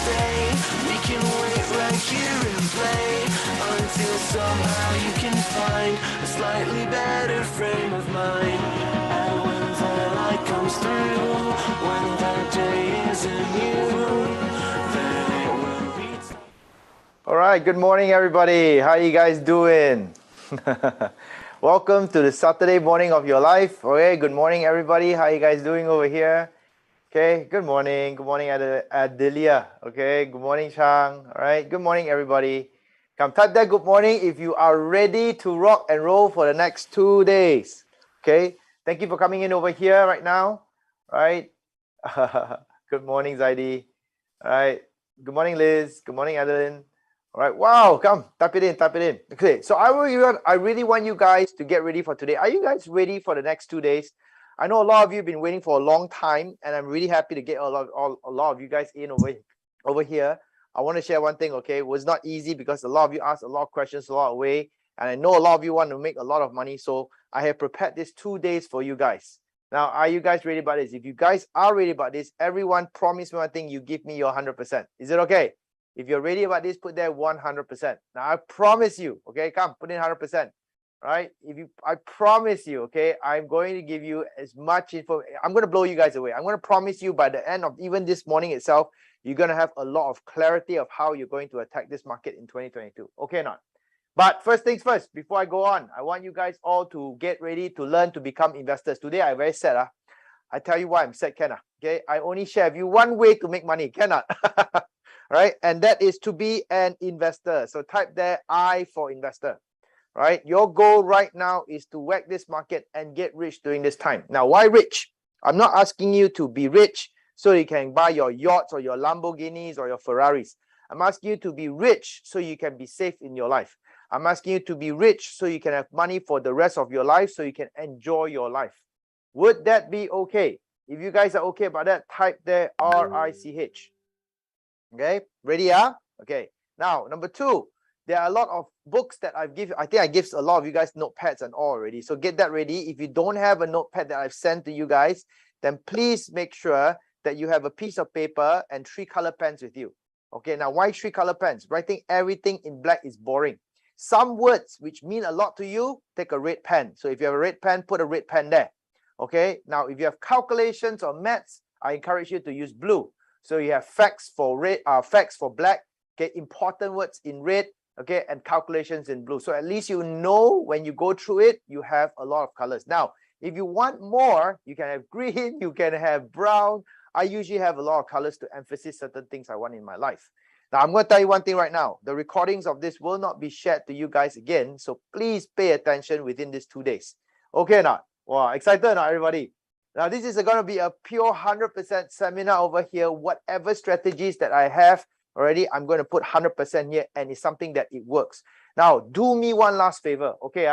stay. We can wait right here and play until somehow you can find a slightly better frame of mind. And when the light comes through, when that day isn't you, then it will be time. All right, good morning, everybody. How you guys doing? Welcome to the Saturday morning of your life. Okay, good morning, everybody. How you guys doing over here? Okay, good morning. Good morning, Adelia. Okay, good morning, Chang. All right, good morning, everybody. Come type that good morning if you are ready to rock and roll for the next 2 days. Okay, thank you for coming in over here right now. All right, good morning, Zaidi. All right, good morning, Liz. Good morning, Adeline. All right, wow, come, type it in, type it in. Okay, so I really want you guys to get ready for today. Are you guys ready for the next 2 days? I know a lot of you have been waiting for a long time, and I'm really happy to get a lot of you guys in over here. I want to share one thing, okay? It was not easy because a lot of you asked a lot of questions a lot of way, and I know a lot of you want to make a lot of money, so I have prepared this 2 days for you guys. Now, are you guys ready about this? If you guys are ready about this, everyone promise me one thing, you give me your 100%. Is it okay? If you're ready about this, put there 100%. Now, I promise you, okay, come, put in 100%, right? I promise you, okay, I'm going to give you as much info. I'm going to blow you guys away. I'm going to promise you by the end of even this morning itself, you're going to have a lot of clarity of how you're going to attack this market in 2022. Okay or not? But first things first, before I go on, I want you guys all to get ready to learn to become investors. Today, I'm very sad. I tell you why I'm sad, Ken. Okay, I only share with you one way to make money, cannot. Right? And that is to be an investor. So type there I for investor. Right? Your goal right now is to whack this market and get rich during this time. Now, why rich? I'm not asking you to be rich so you can buy your yachts or your Lamborghinis or your Ferraris. I'm asking you to be rich so you can be safe in your life. I'm asking you to be rich so you can have money for the rest of your life so you can enjoy your life. Would that be okay? If you guys are okay about that, type there RICH. Okay, ready? Okay. Now, number two, there are a lot of books that I think I give a lot of you guys notepads and all already. So get that ready. If you don't have a notepad that I've sent to you guys, then please make sure that you have a piece of paper and 3 color pens with you. Okay, now why 3 color pens? Writing everything in black is boring. Some words which mean a lot to you, take a red pen. So if you have a red pen, put a red pen there. Okay, now if you have calculations or maths, I encourage you to use blue. So you have facts for red, facts for black, okay, important words in red, okay, and calculations in blue. So at least you know when you go through it, you have a lot of colors. Now, if you want more, you can have green, you can have brown. I usually have a lot of colors to emphasize certain things I want in my life. Now, I'm going to tell you one thing right now. The recordings of this will not be shared to you guys again. So please pay attention within these 2 days. Okay or not? Wow, excited or not, everybody? Now, this is going to be a pure 100% seminar over here. Whatever strategies that I have already, I'm going to put 100% here, and it's something that it works. Now, do me one last favor. Okay,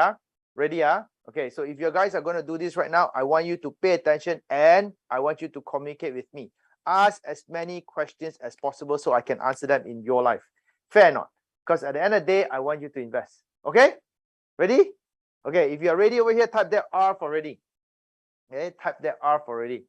ready? Okay, so if you guys are going to do this right now, I want you to pay attention and I want you to communicate with me. Ask as many questions as possible so I can answer them in your life. Fair or not? Because at the end of the day, I want you to invest. Okay? Ready? Okay, if you are ready over here, type that R for ready. Okay, type that R for ready.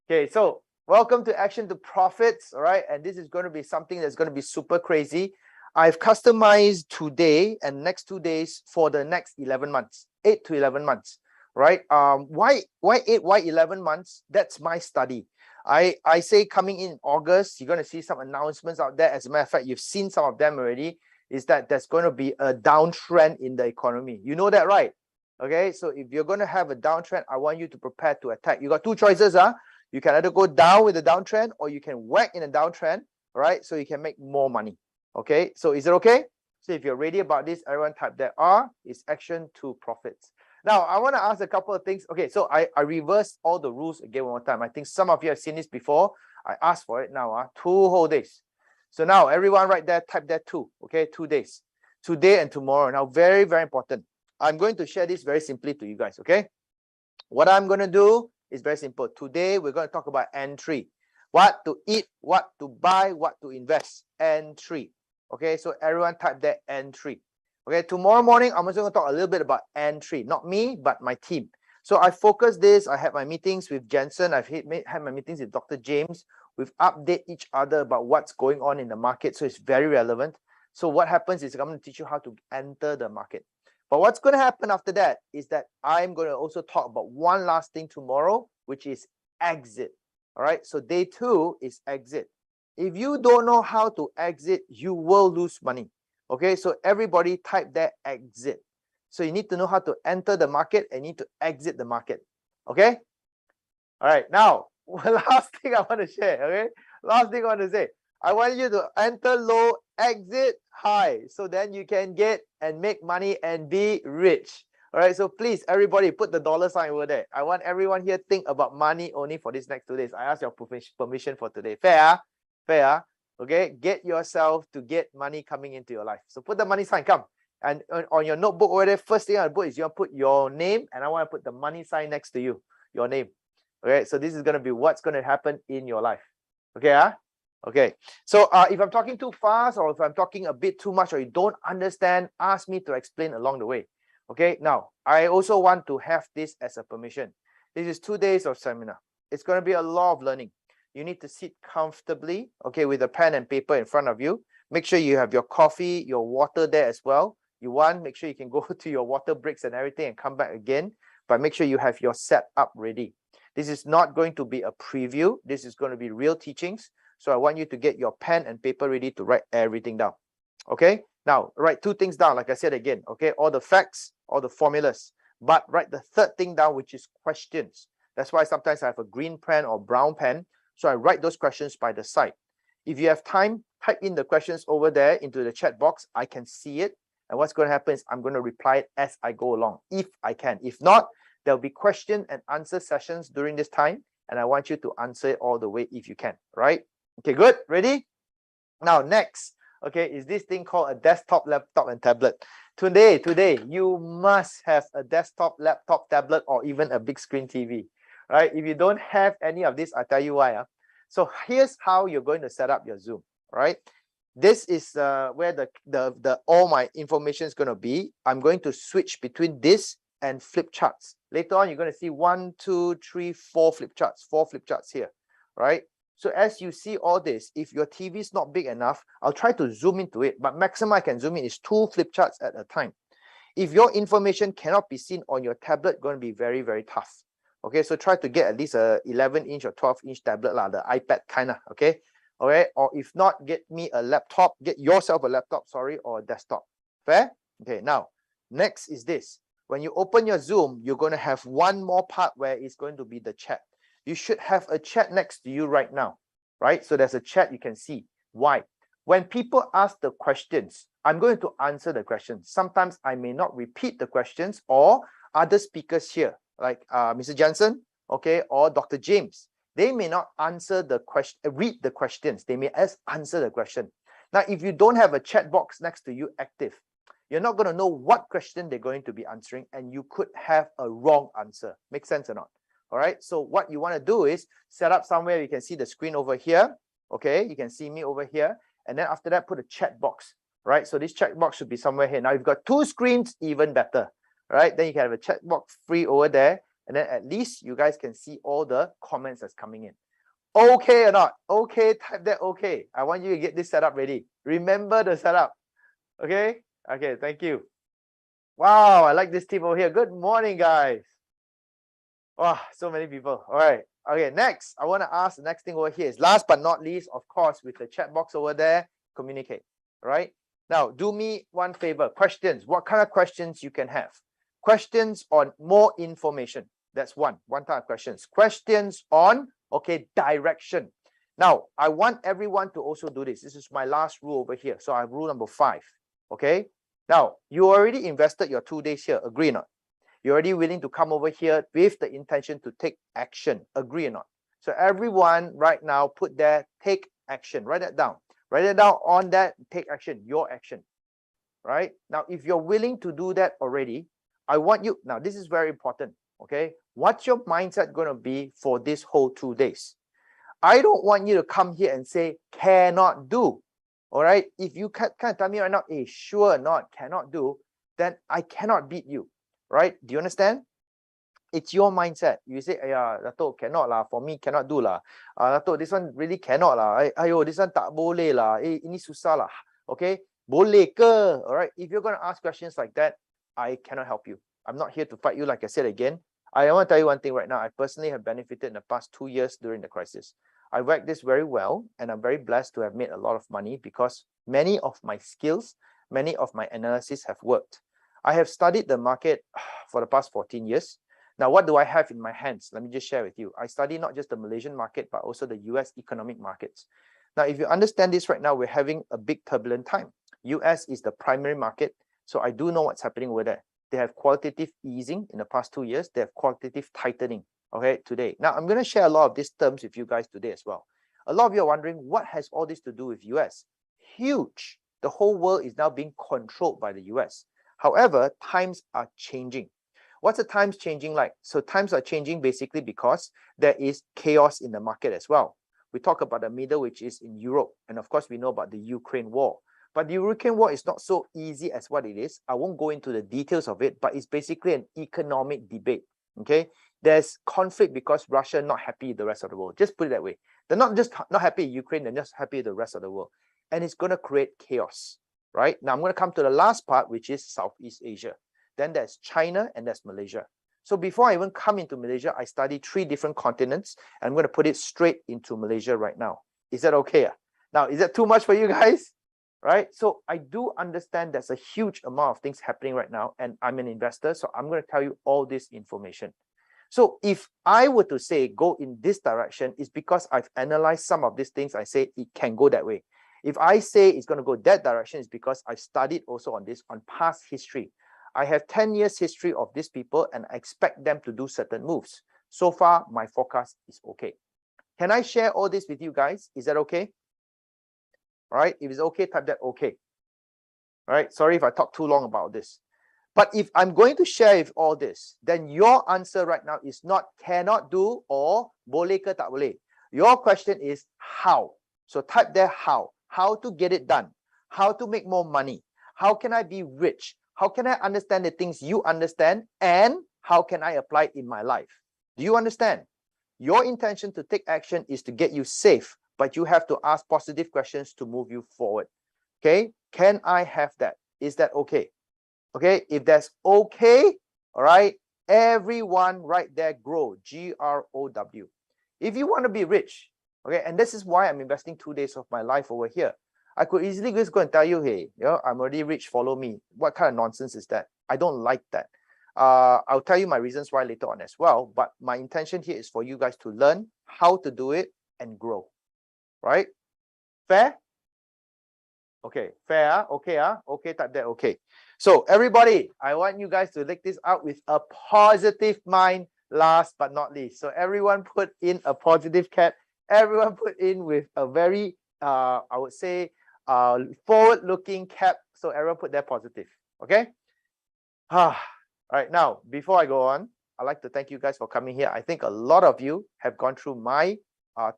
Okay, so welcome to Action to Profits. All right, and this is going to be something that's going to be super crazy. I've customized today and next 2 days for the next 11 months, 8 to 11 months. Right? Why 8? Why 11 months? That's my study. I say coming in August, you're going to see some announcements out there. As a matter of fact, you've seen some of them already. Is that there's going to be a downtrend in the economy? You know that, right? Okay, so if you're going to have a downtrend, I want you to prepare to attack. You got 2 choices. You can either go down with the downtrend or you can whack in a downtrend, right? So you can make more money. Okay, so is it okay? So if you're ready about this, everyone type that R is Action to Profits. Now, I want to ask a couple of things. Okay, so I reversed all the rules again one more time. I think some of you have seen this before. I asked for it now, 2 whole days. So now everyone right there, type that 2, okay, 2 days. Today and tomorrow. Now, very, very important. I'm going to share this very simply to you guys, okay? What I'm going to do is very simple. Today, we're going to talk about entry. What to eat, what to buy, what to invest. Entry. Okay, so everyone type that entry. Okay, tomorrow morning, I'm also going to talk a little bit about entry. Not me, but my team. So I focus this. I had my meetings with Jensen. I've had my meetings with Dr. James We've updated each other about what's going on in the market. So it's very relevant. So what happens is I'm going to teach you how to enter the market. But what's going to happen after that is that I'm going to also talk about one last thing tomorrow, which is exit. All right. So day 2 is exit. If you don't know how to exit, you will lose money. Okay. So everybody type there exit. So you need to know how to enter the market and need to exit the market. Okay. All right. Now, last thing I want to share. Okay. Last thing I want to say. I want you to enter low, exit high. So then you can get and make money and be rich. All right. So please, everybody, put the dollar sign over there. I want everyone here think about money only for these next 2 days. I ask your permission for today. Fair? Fair? Okay. Get yourself to get money coming into your life. So put the money sign. Come. And on your notebook over there, first thing I put is you want to put your name, and I want to put the money sign next to you, your name. Okay, so this is going to be what's going to happen in your life. Okay, okay. So if I'm talking too fast or if I'm talking a bit too much or you don't understand, ask me to explain along the way. Okay, now I also want to have this as a permission. This is 2 days of seminar. It's going to be a lot of learning. You need to sit comfortably, okay, with a pen and paper in front of you. Make sure you have your coffee, your water there as well. Make sure you can go to your water breaks and everything and come back again, but make sure you have your setup ready. This is not going to be a preview. This is going to be real teachings. So I want you to get your pen and paper ready to write everything down. Okay. Now write 2 things down. Like I said again, okay, all the facts, all the formulas, but write the 3rd thing down, which is questions. That's why sometimes I have a green pen or brown pen. So I write those questions by the side. If you have time, type in the questions over there into the chat box. I can see it. And what's going to happen is I'm going to reply it as I go along, if I can. If not, there'll be question and answer sessions during this time. And I want you to answer it all the way if you can, right? Okay, good. Ready? Now, next, okay, is this thing called a desktop, laptop, and tablet. Today, you must have a desktop, laptop, tablet, or even a big screen TV, right? If you don't have any of this, I'll tell you why. So here's how you're going to set up your Zoom, right? This is where the all my information is going to be. I'm going to switch between this and flip charts. Later on, you're going to see 1, 2, 3, 4 flip charts, 4 flip charts here, right? So as you see all this, if your TV is not big enough, I'll try to zoom into it, but maximum I can zoom in is 2 flip charts at a time. If your information cannot be seen on your tablet, going to be very, very tough. Okay, so try to get at least a 11-inch or 12-inch tablet, the iPad kind of, okay? All right, or if not, get me a laptop, get yourself a laptop, sorry, or a desktop. Fair? Okay, now, next is this. When you open your Zoom, you're going to have one more part where it's going to be the chat. You should have a chat next to you right now, right? So there's a chat you can see. Why? When people ask the questions, I'm going to answer the questions. Sometimes I may not repeat the questions, or other speakers here, like Mr. Johnson, okay, or Dr. James. They may not answer the question, read the questions. They may answer the question. Now, if you don't have a chat box next to you active, you're not going to know what question they're going to be answering, and you could have a wrong answer. Make sense or not? All right. So what you want to do is set up somewhere you can see the screen over here. Okay. You can see me over here. And then after that, put a chat box, right? So this chat box should be somewhere here. Now you've got 2 screens, even better, right? Then you can have a chat box free over there. And then at least you guys can see all the comments that's coming in. Okay or not? Okay, type that okay. I want you to get this setup ready. Remember the setup. Okay? Okay, thank you. Wow, I like this team over here. Good morning, guys. Wow, so many people. All right. Okay, next, I want to ask the next thing over here is last but not least, of course, with the chat box over there, communicate. All right. Now, do me one favor. Questions. What kind of questions you can have? Questions on more information. That's one type of questions. Questions on, okay, direction. Now, I want everyone to also do this. This is my last rule over here. So I have rule number 5. Okay. Now, you already invested your 2 days here. Agree or not? You're already willing to come over here with the intention to take action. Agree or not? So everyone right now put there, take action. Write that down. Write it down on that, take action, your action. Right? Now, if you're willing to do that already, I want you, now this is very important. Okay. What's your mindset going to be for this whole 2 days? I don't want you to come here and say, cannot do. All right. If you can't tell me right now, sure not, cannot do, then I cannot beat you. Right? Do you understand? It's your mindset. You say, yeah, Dato, cannot lah. For me, cannot do lah. Dato, this one really cannot lah. Ayo, this one tak boleh lah. Ini susah lah. Okay? Boleh ke? All right. If you're going to ask questions like that, I cannot help you. I'm not here to fight you, like I said again. I want to tell you one thing right now. I personally have benefited in the past 2 years during the crisis. I worked this very well, and I'm very blessed to have made a lot of money because many of my skills, many of my analysis have worked. I have studied the market for the past 14 years. Now, what do I have in my hands? Let me just share with you. I study not just the Malaysian market, but also the US economic markets. Now, if you understand this right now, we're having a big turbulent time. US is the primary market, so I do know what's happening over there. They have qualitative easing in the past 2 years. They have qualitative tightening, okay, today. Now, I'm going to share a lot of these terms with you guys today as well. A lot of you are wondering, what has all this to do with US? Huge. The whole world is now being controlled by the US. However, times are changing. What's the times changing like? So times are changing basically because there is chaos in the market as well. We talk about the middle, which is in Europe. And of course, we know about the Ukraine war. But the Ukraine war is not so easy as what it is. I won't go into the details of it, but it's basically an economic debate. Okay, there's conflict because Russia not happy with the rest of the world. Just put it that way. They're not just not happy with Ukraine, they're just happy with the rest of the world. And it's going to create chaos, right? Now I'm going to come to the last part, which is Southeast Asia. Then there's China and there's Malaysia. So before I even come into Malaysia, I studied 3 different continents, and I'm going to put it straight into Malaysia right now. Is that okay? Now, is that too much for you guys? Right? So I do understand there's a huge amount of things happening right now, and I'm an investor, so I'm going to tell you all this information. So if I were to say go in this direction, it's because I've analyzed some of these things. I say it can go that way. If I say it's going to go that direction, it's because I've studied also on this, on past history. I have 10 years history of these people, and I expect them to do certain moves. So far, my forecast is okay. Can I share all this with you guys? Is that okay? All right, if it's okay, type that okay. All right, sorry if I talk too long about this. But if I'm going to share with all this, then your answer right now is not cannot do or boleh ke tak boleh. Your question is how. So type there how. How to get it done. How to make more money. How can I be rich? How can I understand the things you understand? And how can I apply it in my life? Do you understand? Your intention to take action is to get you safe, but you have to ask positive questions to move you forward. Okay? Can I have that? Is that okay? Okay? If that's okay, all right, everyone right there grow. G-R-O-W. If you want to be rich, okay, and this is why I'm investing 2 days of my life over here. I could easily just go and tell you, hey, I'm already rich, follow me. What kind of nonsense is that? I don't like that. I'll tell you my reasons why later on as well, but my intention here is for you guys to learn how to do it and grow. Right? Fair? Okay, fair, okay, okay, type that, okay. So everybody, I want you guys to take this out with a positive mind last but not least. So everyone put in a positive cap. Everyone put in with a very, I would say, forward-looking cap. So everyone put their positive, okay? All right, now, before I go on, I'd like to thank you guys for coming here. I think a lot of you have gone through my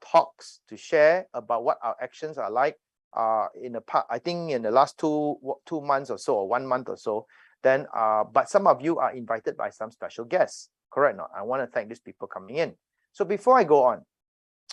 talks to share about what our actions are like in the past, I think in the last two months or so, or 1 month or so. Then, but some of you are invited by some special guests, correct? No, I want to thank these people coming in. So before I go on,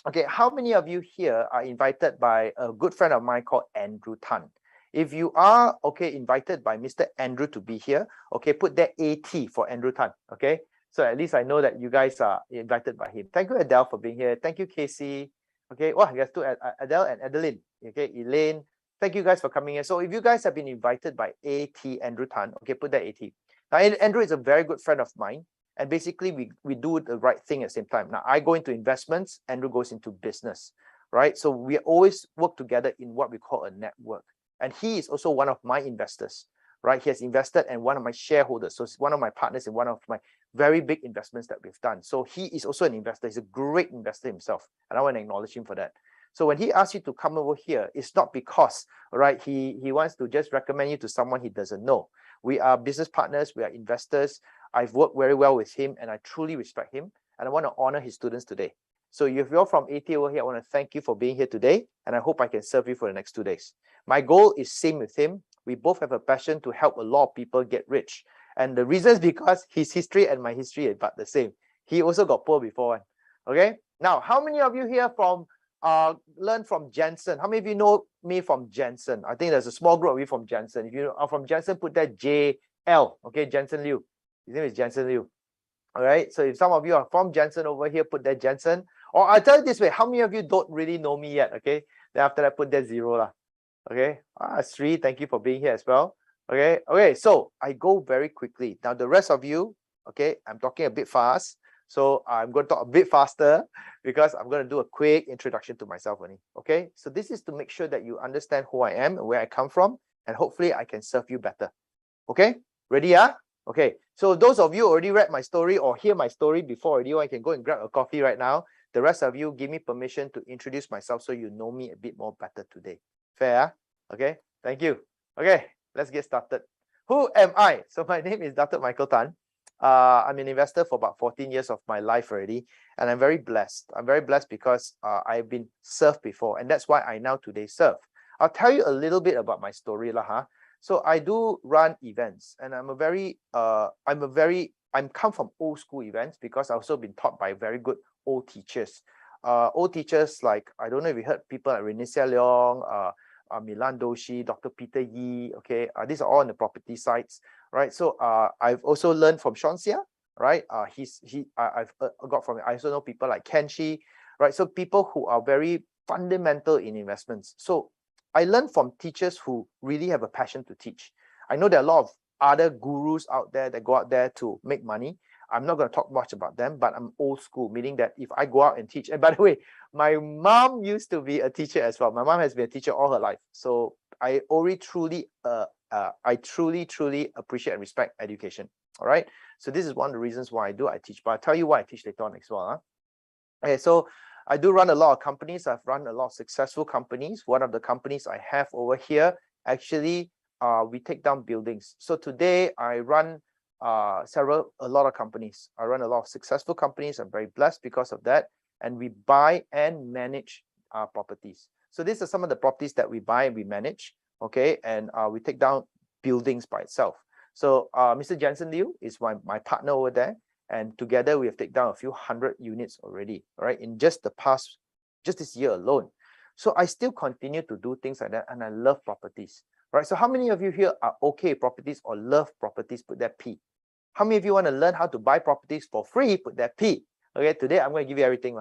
okay, how many of you here are invited by a good friend of mine called Andrew Tan? If you are, okay, invited by Mr. Andrew to be here, okay, put that AT for Andrew Tan, okay? So at least I know that you guys are invited by him. Thank you, Adele, for being here. Thank you, Casey. Okay, well, there's 2, Adele and Adeline. Okay, Elaine. Thank you guys for coming here. So if you guys have been invited by AT, Andrew Tan, okay, put that AT. Now, Andrew is a very good friend of mine. And basically, we do the right thing at the same time. Now, I go into investments, Andrew goes into business, right? So we always work together in what we call a network. And he is also one of my investors, right? He has invested and one of my shareholders. So it's one of my partners in one of my very big investments that we've done. So he is also an investor. He's a great investor himself. And I want to acknowledge him for that. So when he asks you to come over here, it's not because, right, he wants to just recommend you to someone he doesn't know. We are business partners. We are investors. I've worked very well with him and I truly respect him. And I want to honor his students today. So if you're from AT over here, I want to thank you for being here today. And I hope I can serve you for the next 2 days. My goal is same with him. We both have a passion to help a lot of people get rich. And the reason is because his history and my history is about the same. He also got poor before one. Okay. Now, how many of you here from learn from Jensen? How many of you know me from Jensen? I think there's a small group of you from Jensen. If you are from Jensen, put that JL. Okay, Jensen Liu. His name is Jensen Liu. All right. So if some of you are from Jensen over here, put that Jensen. Or I'll tell you this way: how many of you don't really know me yet? Okay. Then after that, put that 0 lah. Okay. Sri, thank you for being here as well. Okay. Okay. So I go very quickly. Now the rest of you, okay, I'm talking a bit fast. So I'm going to talk a bit faster because I'm going to do a quick introduction to myself only. Okay. So this is to make sure that you understand who I am and where I come from, and hopefully I can serve you better. Okay. Ready? Yeah. Okay. So those of you already read my story or hear my story before already, I can go and grab a coffee right now. The rest of you, give me permission to introduce myself so you know me a bit more better today. Fair? Okay. Thank you. Okay. Let's get started. Who am I? So my name is Dr. Michael Tan. I'm an investor for about 14 years of my life already, and I'm very blessed. I'm very blessed because I've been served before, and that's why I now today serve. I'll tell you a little bit about my story lah. So I do run events, and I'm come from old school events because I've also been taught by very good old teachers. Old teachers like, I don't know if you heard people like Renisha Leong, Milan Doshi, Dr. Peter Yee. Okay, these are all on the property sites, right? So I've also learned from Sean Sia, right? I've got from, I also know people like Ken Shi, right? So people who are very fundamental in investments. So I learned from teachers who really have a passion to teach. I know there are a lot of other gurus out there that go out there to make money. I'm not going to talk much about them, but I'm old school, meaning that if I go out and teach, and by the way, my mom used to be a teacher as well. My mom has been a teacher all her life. So I already truly appreciate and respect education. All right. So this is one of the reasons why I teach, but I'll tell you why I teach later on as well. Okay, so I do run a lot of companies. I've run a lot of successful companies. One of the companies I have over here, actually, we take down buildings. So today I run a lot of companies. I run a lot of successful companies. I'm very blessed because of that. And we buy and manage properties. So these are some of the properties that we buy and we manage. Okay, and we take down buildings by itself. So Mr. Jensen Liu is my partner over there. And together we have taken down a few hundred units already, right? In just this year alone. So I still continue to do things like that, and I love properties, right? So how many of you here are okay with properties or love properties? Put that P. How many of you want to learn how to buy properties for free? Put that P. Okay, today I'm going to give you everything,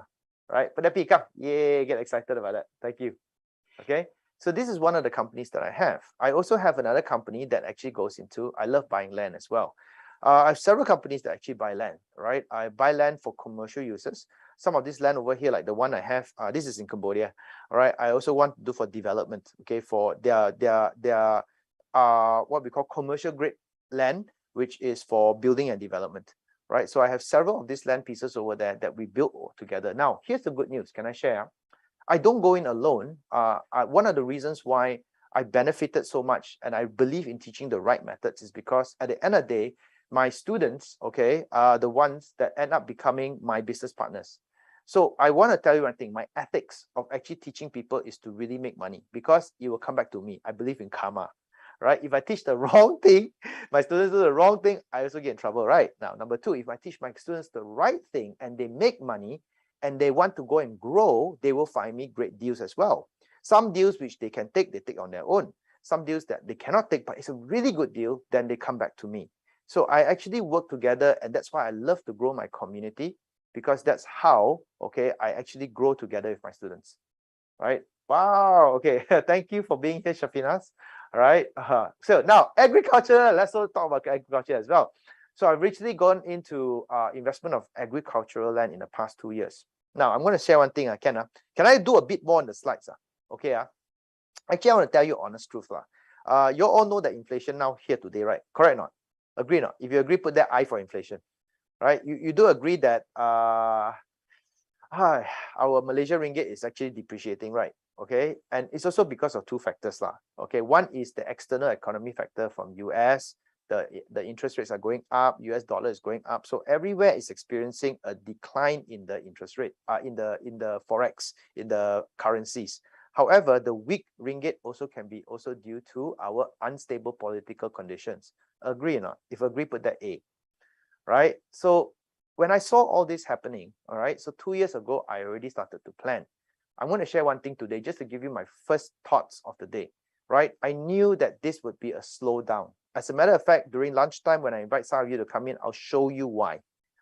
right? Put that P, come. Yay, get excited about that. Thank you. Okay, so this is one of the companies that I have. I also have another company that actually goes into, I love buying land as well. I have several companies that actually buy land, right? I buy land for commercial uses. Some of this land over here, like the one I have, this is in Cambodia, all right? I also want to do for development, okay? For their what we call commercial grade land, which is for building and development, right? So I have several of these land pieces over there that we built together. Now, here's the good news. Can I share? I don't go in alone. One of the reasons why I benefited so much and I believe in teaching the right methods is because at the end of the day, my students, okay, are the ones that end up becoming my business partners. So I want to tell you one thing, my ethics of actually teaching people is to really make money because it will come back to me. I believe in karma, right? If I teach the wrong thing, my students do the wrong thing, I also get in trouble, right? Now, number two, if I teach my students the right thing and they make money and they want to go and grow, they will find me great deals as well. Some deals which they can take, they take on their own. Some deals that they cannot take, but it's a really good deal, then they come back to me. So I actually work together, and that's why I love to grow my community, because that's how, okay, I actually grow together with my students, right? Wow, okay, thank you for being here, Shafinas. All right, so now agriculture, let's also talk about agriculture as well. So I've recently gone into investment of agricultural land in the past 2 years. Now I'm going to share one thing, can I do a bit more on the slides? Okay, actually I want to tell you honest truth. You all know that inflation now here today, right? Correct or not? Agree or not? If you agree, put that I for inflation, right? You do agree that our Malaysia ringgit is actually depreciating, right? Okay, and it's also because of two factors, okay. One is the external economy factor from US. The interest rates are going up, US dollar is going up, so everywhere is experiencing a decline in the interest rate, in the forex, in the currencies, However, the weak ringgit also can be also due to our unstable political conditions. Agree or not? If agree, put that A. Right? So when I saw all this happening, all right, so 2 years ago, I already started to plan. I'm going to share one thing today just to give you my first thoughts of the day, right? I knew that this would be a slowdown. As a matter of fact, during lunchtime, when I invite some of you to come in, I'll show you why,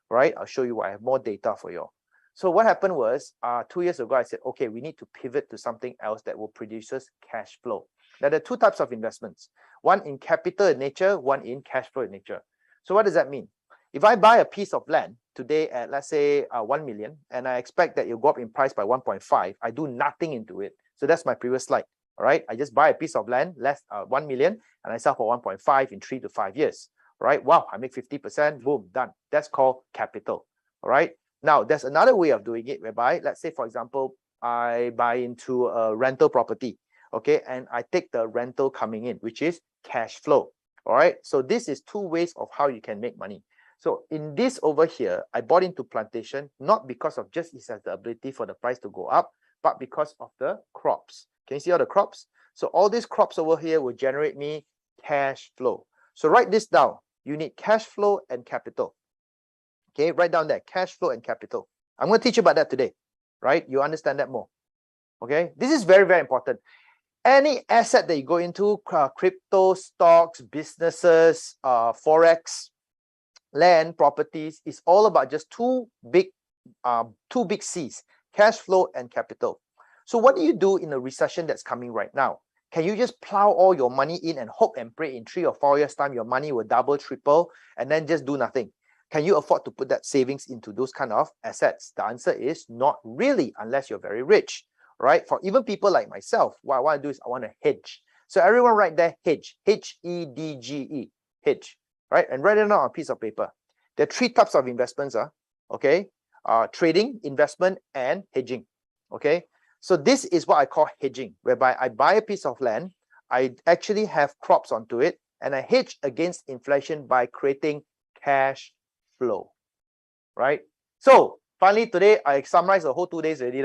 right? I'll show you why. I have more data for you. So what happened was 2 years ago, I said, okay, we need to pivot to something else that will produce us cash flow. Now, there are two types of investments, one in capital in nature, one in cash flow in nature. So what does that mean? If I buy a piece of land today at, let's say, 1 million, and I expect that it'll go up in price by 1.5, I do nothing into it. So that's my previous slide. All right, I just buy a piece of land, less 1 million, and I sell for 1.5 in 3 to 5 years. All right, wow, I make 50%, boom, done. That's called capital. All right, now there's another way of doing it whereby, let's say, for example, I buy into a rental property, okay, and I take the rental coming in, which is cash flow. All right, so this is two ways of how you can make money. So in this over here, I bought into plantation, not because of just it has the ability for the price to go up, but because of the crops. Can you see all the crops? So all these crops over here will generate me cash flow. So write this down. You need cash flow and capital. Okay, write down that cash flow and capital. I'm going to teach you about that today, right? You understand that more. Okay, this is very, very important. Any asset that you go into, crypto, stocks, businesses, forex, land, properties, is all about just two big C's, cash flow and capital. So what do you do in a recession that's coming right now? Can you just plow all your money in and hope and pray in 3 or 4 years time your money will double, triple, and then just do nothing? Can you afford to put that savings into those kind of assets? The answer is not really, unless you're very rich, right? For even people like myself, what I want to do is I want to hedge. So everyone write there, hedge, H-E-D-G-E, hedge. Right, and write it down on a piece of paper. There are 3 types of investments, okay? Trading, investment, and hedging. Okay, so this is what I call hedging, whereby I buy a piece of land, I actually have crops onto it, and I hedge against inflation by creating cash flow. Right? So finally today I summarized the whole 2 days already.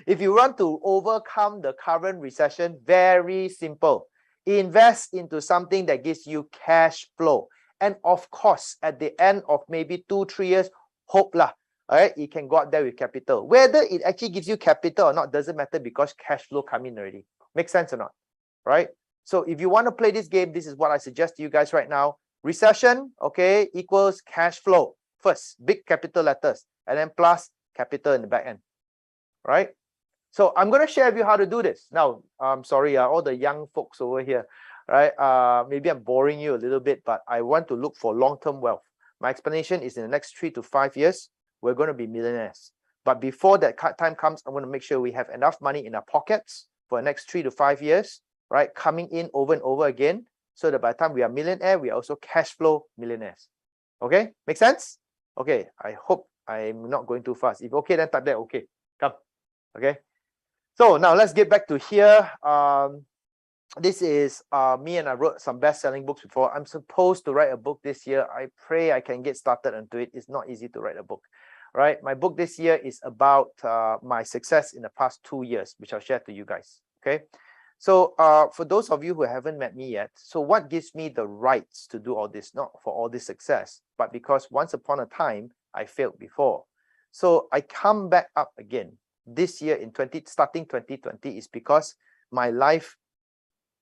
If you want to overcome the current recession, very simple. Invest into something that gives you cash flow. And of course, at the end of maybe 2-3 years, hope lah, all right, it can go out there with capital. Whether it actually gives you capital or not doesn't matter because cash flow come in already. Make sense or not? Right? So if you want to play this game, this is what I suggest to you guys right now. Recession, okay, equals cash flow. First, big capital letters, and then plus capital in the back end. Right? So I'm going to share with you how to do this. Now, I'm sorry, all the young folks over here, right? Maybe I'm boring you a little bit, but I want to look for long-term wealth. My explanation is in the next 3 to 5 years, we're going to be millionaires. But before that time comes, I'm going to make sure we have enough money in our pockets for the next 3 to 5 years, right? Coming in over and over again, so that by the time we are millionaire, we are also cash flow millionaires. Okay? Make sense? Okay, I hope I'm not going too fast. If okay, then type that okay. Come. Okay? So now let's get back to here. This is me, and I wrote some best-selling books before. I'm supposed to write a book this year. I pray I can get started into it. It's not easy to write a book, right? My book this year is about my success in the past 2 years, which I'll share to you guys, okay? So for those of you who haven't met me yet, so what gives me the rights to do all this? Not for all this success, but because once upon a time, I failed before. So I come back up again. This year starting 2020 is because my life,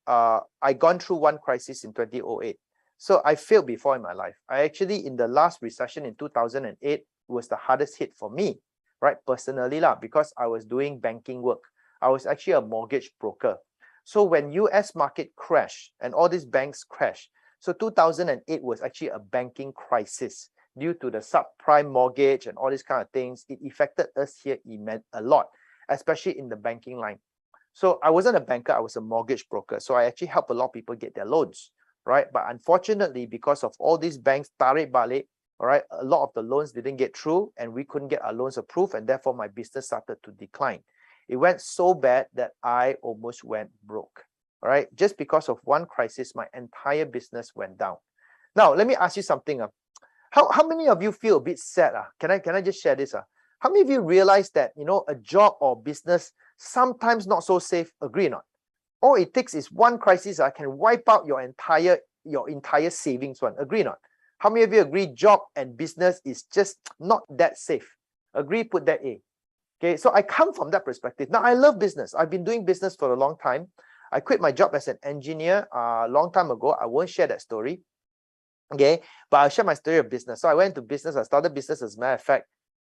I gone through one crisis in 2008. So I failed before in my life. I actually, in the last recession in 2008, was the hardest hit for me, right? Personally lah, because I was doing banking work. I was actually a mortgage broker. So when US market crashed and all these banks crashed, so 2008 was actually a banking crisis. Due to the subprime mortgage and all these kind of things, it affected us here a lot, especially in the banking line. So I wasn't a banker, I was a mortgage broker. So I actually helped a lot of people get their loans, right? But unfortunately, because of all these banks, tarik balik, all right, a lot of the loans didn't get through and we couldn't get our loans approved, and therefore my business started to decline. It went so bad that I almost went broke, all right? Just because of one crisis, my entire business went down. Now, let me ask you something. How many of you feel a bit sad? Can I just share this? How many of you realize that, you know, a job or business sometimes not so safe. Agree or not? All it takes is one crisis can wipe out your entire savings one. Agree or not? How many of you agree job and business is just not that safe? Agree, put that A. Okay, so I come from that perspective. Now I love business. I've been doing business for a long time. I quit my job as an engineer a long time ago. I won't share that story. Okay, but I'll share my story of business. So I went to business. I started business, as a matter of fact,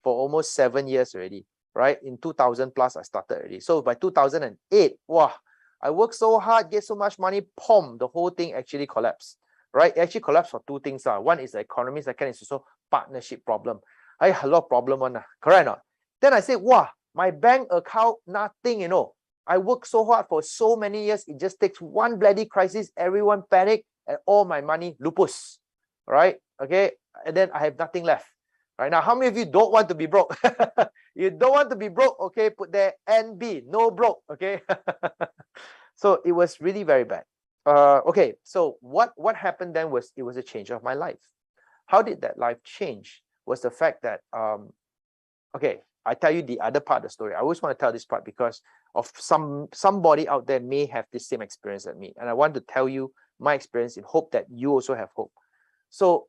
for almost 7 years already, right? In 2000 plus, I started already. So by 2008, wow, I worked so hard, get so much money, the whole thing actually collapsed, right? It actually collapsed for two things. One is the economy, second is also partnership problem. I had a lot of problem on, correct or not? Then I said, wow, my bank account, nothing, I worked so hard for so many years. It just takes one bloody crisis, everyone panic, and all my money, lupus, right? Okay, and then I have nothing left. Right now, how many of you don't want to be broke? You don't want to be broke, okay? Put there NB, no broke, okay? So it was really very bad. Okay, so what happened then was it was a change of my life. How did that life change? Was the fact that okay, I tell you the other part of the story. I always want to tell this part because of somebody out there may have the same experience as me, and I want to tell you my experience in hope that you also have hope. So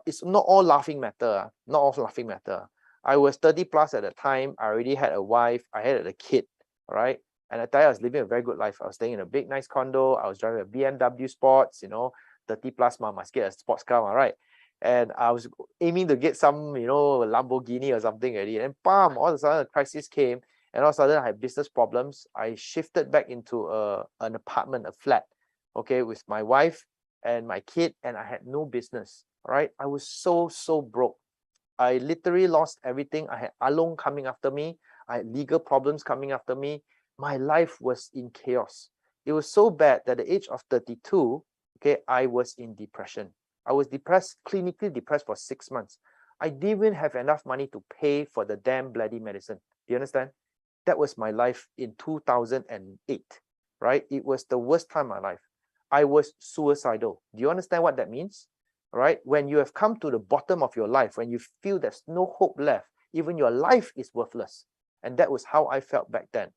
it's not all laughing matter. Not all laughing matter. I was 30 plus at the time. I already had a wife. I had a kid. All right. And I tell you, I was living a very good life. I was staying in a big, nice condo. I was driving a BMW Sports, 30 plus must get a sports car, right? And I was aiming to get some, Lamborghini or something already. And bam, all of a sudden a crisis came. And all of a sudden I had business problems. I shifted back into an apartment, a flat, okay, with my wife and my kid, and I had no business. All right, I was so broke. I literally lost everything. I had along coming after me. I had legal problems coming after me. My life was in chaos. It was so bad that at the age of 32, okay, I was in depression. I was depressed, clinically depressed for 6 months. I didn't even have enough money to pay for the damn bloody medicine. Do you understand? That was my life in 2008, right? It was the worst time of my life. I was suicidal. Do you understand what that means? All right. When you have come to the bottom of your life, when you feel there's no hope left, even your life is worthless. And that was how I felt back then.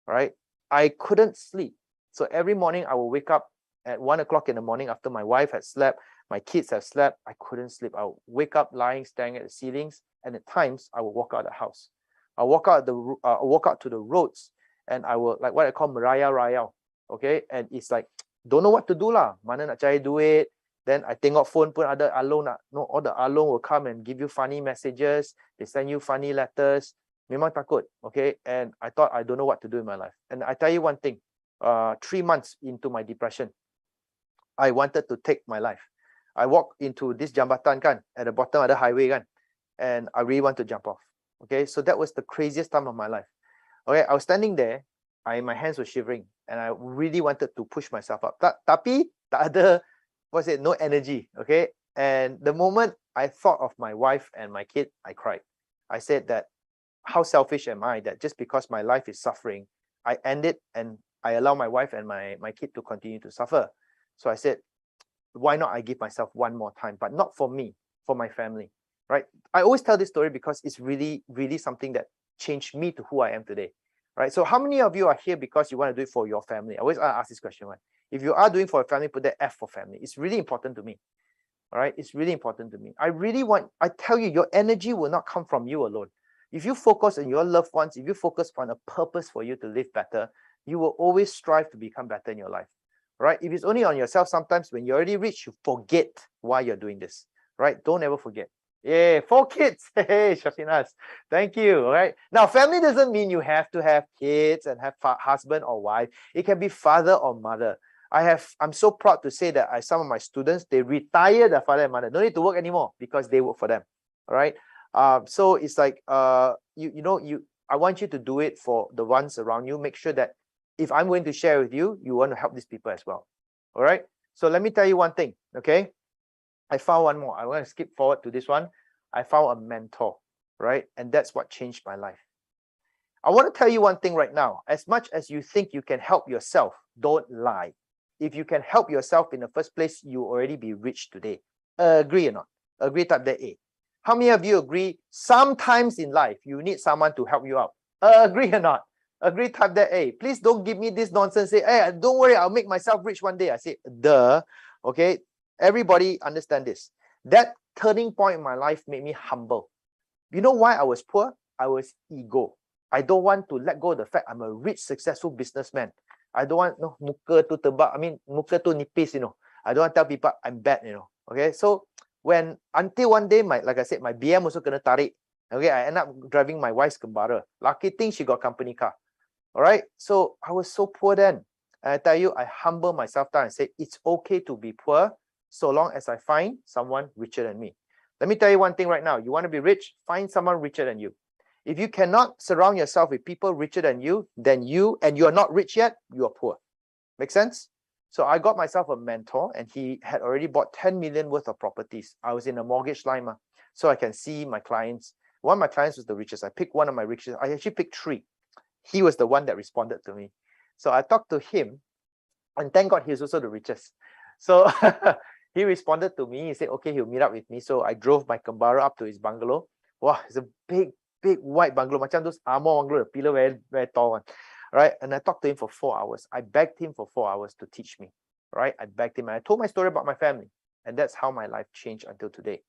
All right. I couldn't sleep. So every morning I will wake up at 1 o'clock in the morning after my wife had slept, my kids have slept. I couldn't sleep. I would wake up lying, staring at the ceilings. And at times I would walk out of the house. I walk out to the roads, and I will, like what I call merayau. Okay. And it's like, don't know what to do lah. Mana nak cari duit. Then I tengok phone pun ada along all the along will come and give you funny messages. They send you funny letters. Memang takut. Okay. And I thought I don't know what to do in my life. And I tell you one thing, 3 months into my depression, I wanted to take my life. I walked into this jambatan kan, at the bottom of the highway kan, and I really want to jump off. Okay. So that was the craziest time of my life. Okay. I was standing there. My hands were shivering, and I really wanted to push myself up. Tapi tak ada, no energy. Okay. And the moment I thought of my wife and my kid, I cried. I said that, how selfish am I that just because my life is suffering, I end it and I allow my wife and my kid to continue to suffer. So I said, why not I give myself one more time, but not for me, for my family, right? I always tell this story because it's really, really something that changed me to who I am today. Right. So how many of you are here because you want to do it for your family? I always ask this question, right? If you are doing for a family, put the F for family. It's really important to me. All right. It's really important to me. I tell you, your energy will not come from you alone. If you focus on your loved ones, if you focus on a purpose for you to live better, you will always strive to become better in your life. Right. If it's only on yourself, sometimes when you're already rich, you forget why you're doing this. Right. Don't ever forget. Yeah, 4 kids. Hey, Shafinas. Thank you. All right. Now, family doesn't mean you have to have kids and have husband or wife. It can be father or mother. I'm so proud to say that some of my students, they retire their father and mother. No need to work anymore because they work for them. All right. So it's like I want you to do it for the ones around you. Make sure that if I'm going to share with you, you want to help these people as well. All right. So let me tell you one thing. Okay. I found one more. I want to skip forward to this one. I found a mentor, right? And that's what changed my life. I want to tell you one thing right now. As much as you think you can help yourself, don't lie. If you can help yourself in the first place, you already be rich today. Agree or not? Agree, type that A. How many of you agree sometimes in life you need someone to help you out? Agree or not? Agree, type that A. Please don't give me this nonsense. Say, hey, don't worry, I'll make myself rich one day. I say, duh. Okay. Everybody understand this. That turning point in my life made me humble. You know why I was poor? I was ego. I don't want to let go of the fact I'm a rich, successful businessman. I don't want no muka tu tebak. I mean, muka tu nipis, you know. I don't want to tell people I'm bad, you know. Okay. So until one day, like I said, my BM also kena tarik. Okay. I end up driving my wife's Kembara. Lucky thing she got company car. All right. So I was so poor then. And I tell you, I humble myself down and say, it's okay to be poor so long as I find someone richer than me. Let me tell you one thing right now. You want to be rich? Find someone richer than you. If you cannot surround yourself with people richer than you, and you're not rich yet, you are poor. Make sense? So I got myself a mentor, and he had already bought 10 million worth of properties. I was in a mortgage line, so I can see my clients. One of my clients was the richest. I picked one of my richest. I actually picked 3. He was the one that responded to me. So I talked to him, and thank God he's also the richest. So he responded to me. He said, okay, he'll meet up with me. So I drove my Kembara up to his bungalow. Wow, it's a big white bungalow. Macam those Amor bungalow, the pillar very, very tall one. Right? And I talked to him for 4 hours. I begged him for 4 hours to teach me. Right? I begged him and I told my story about my family. And that's how my life changed until today.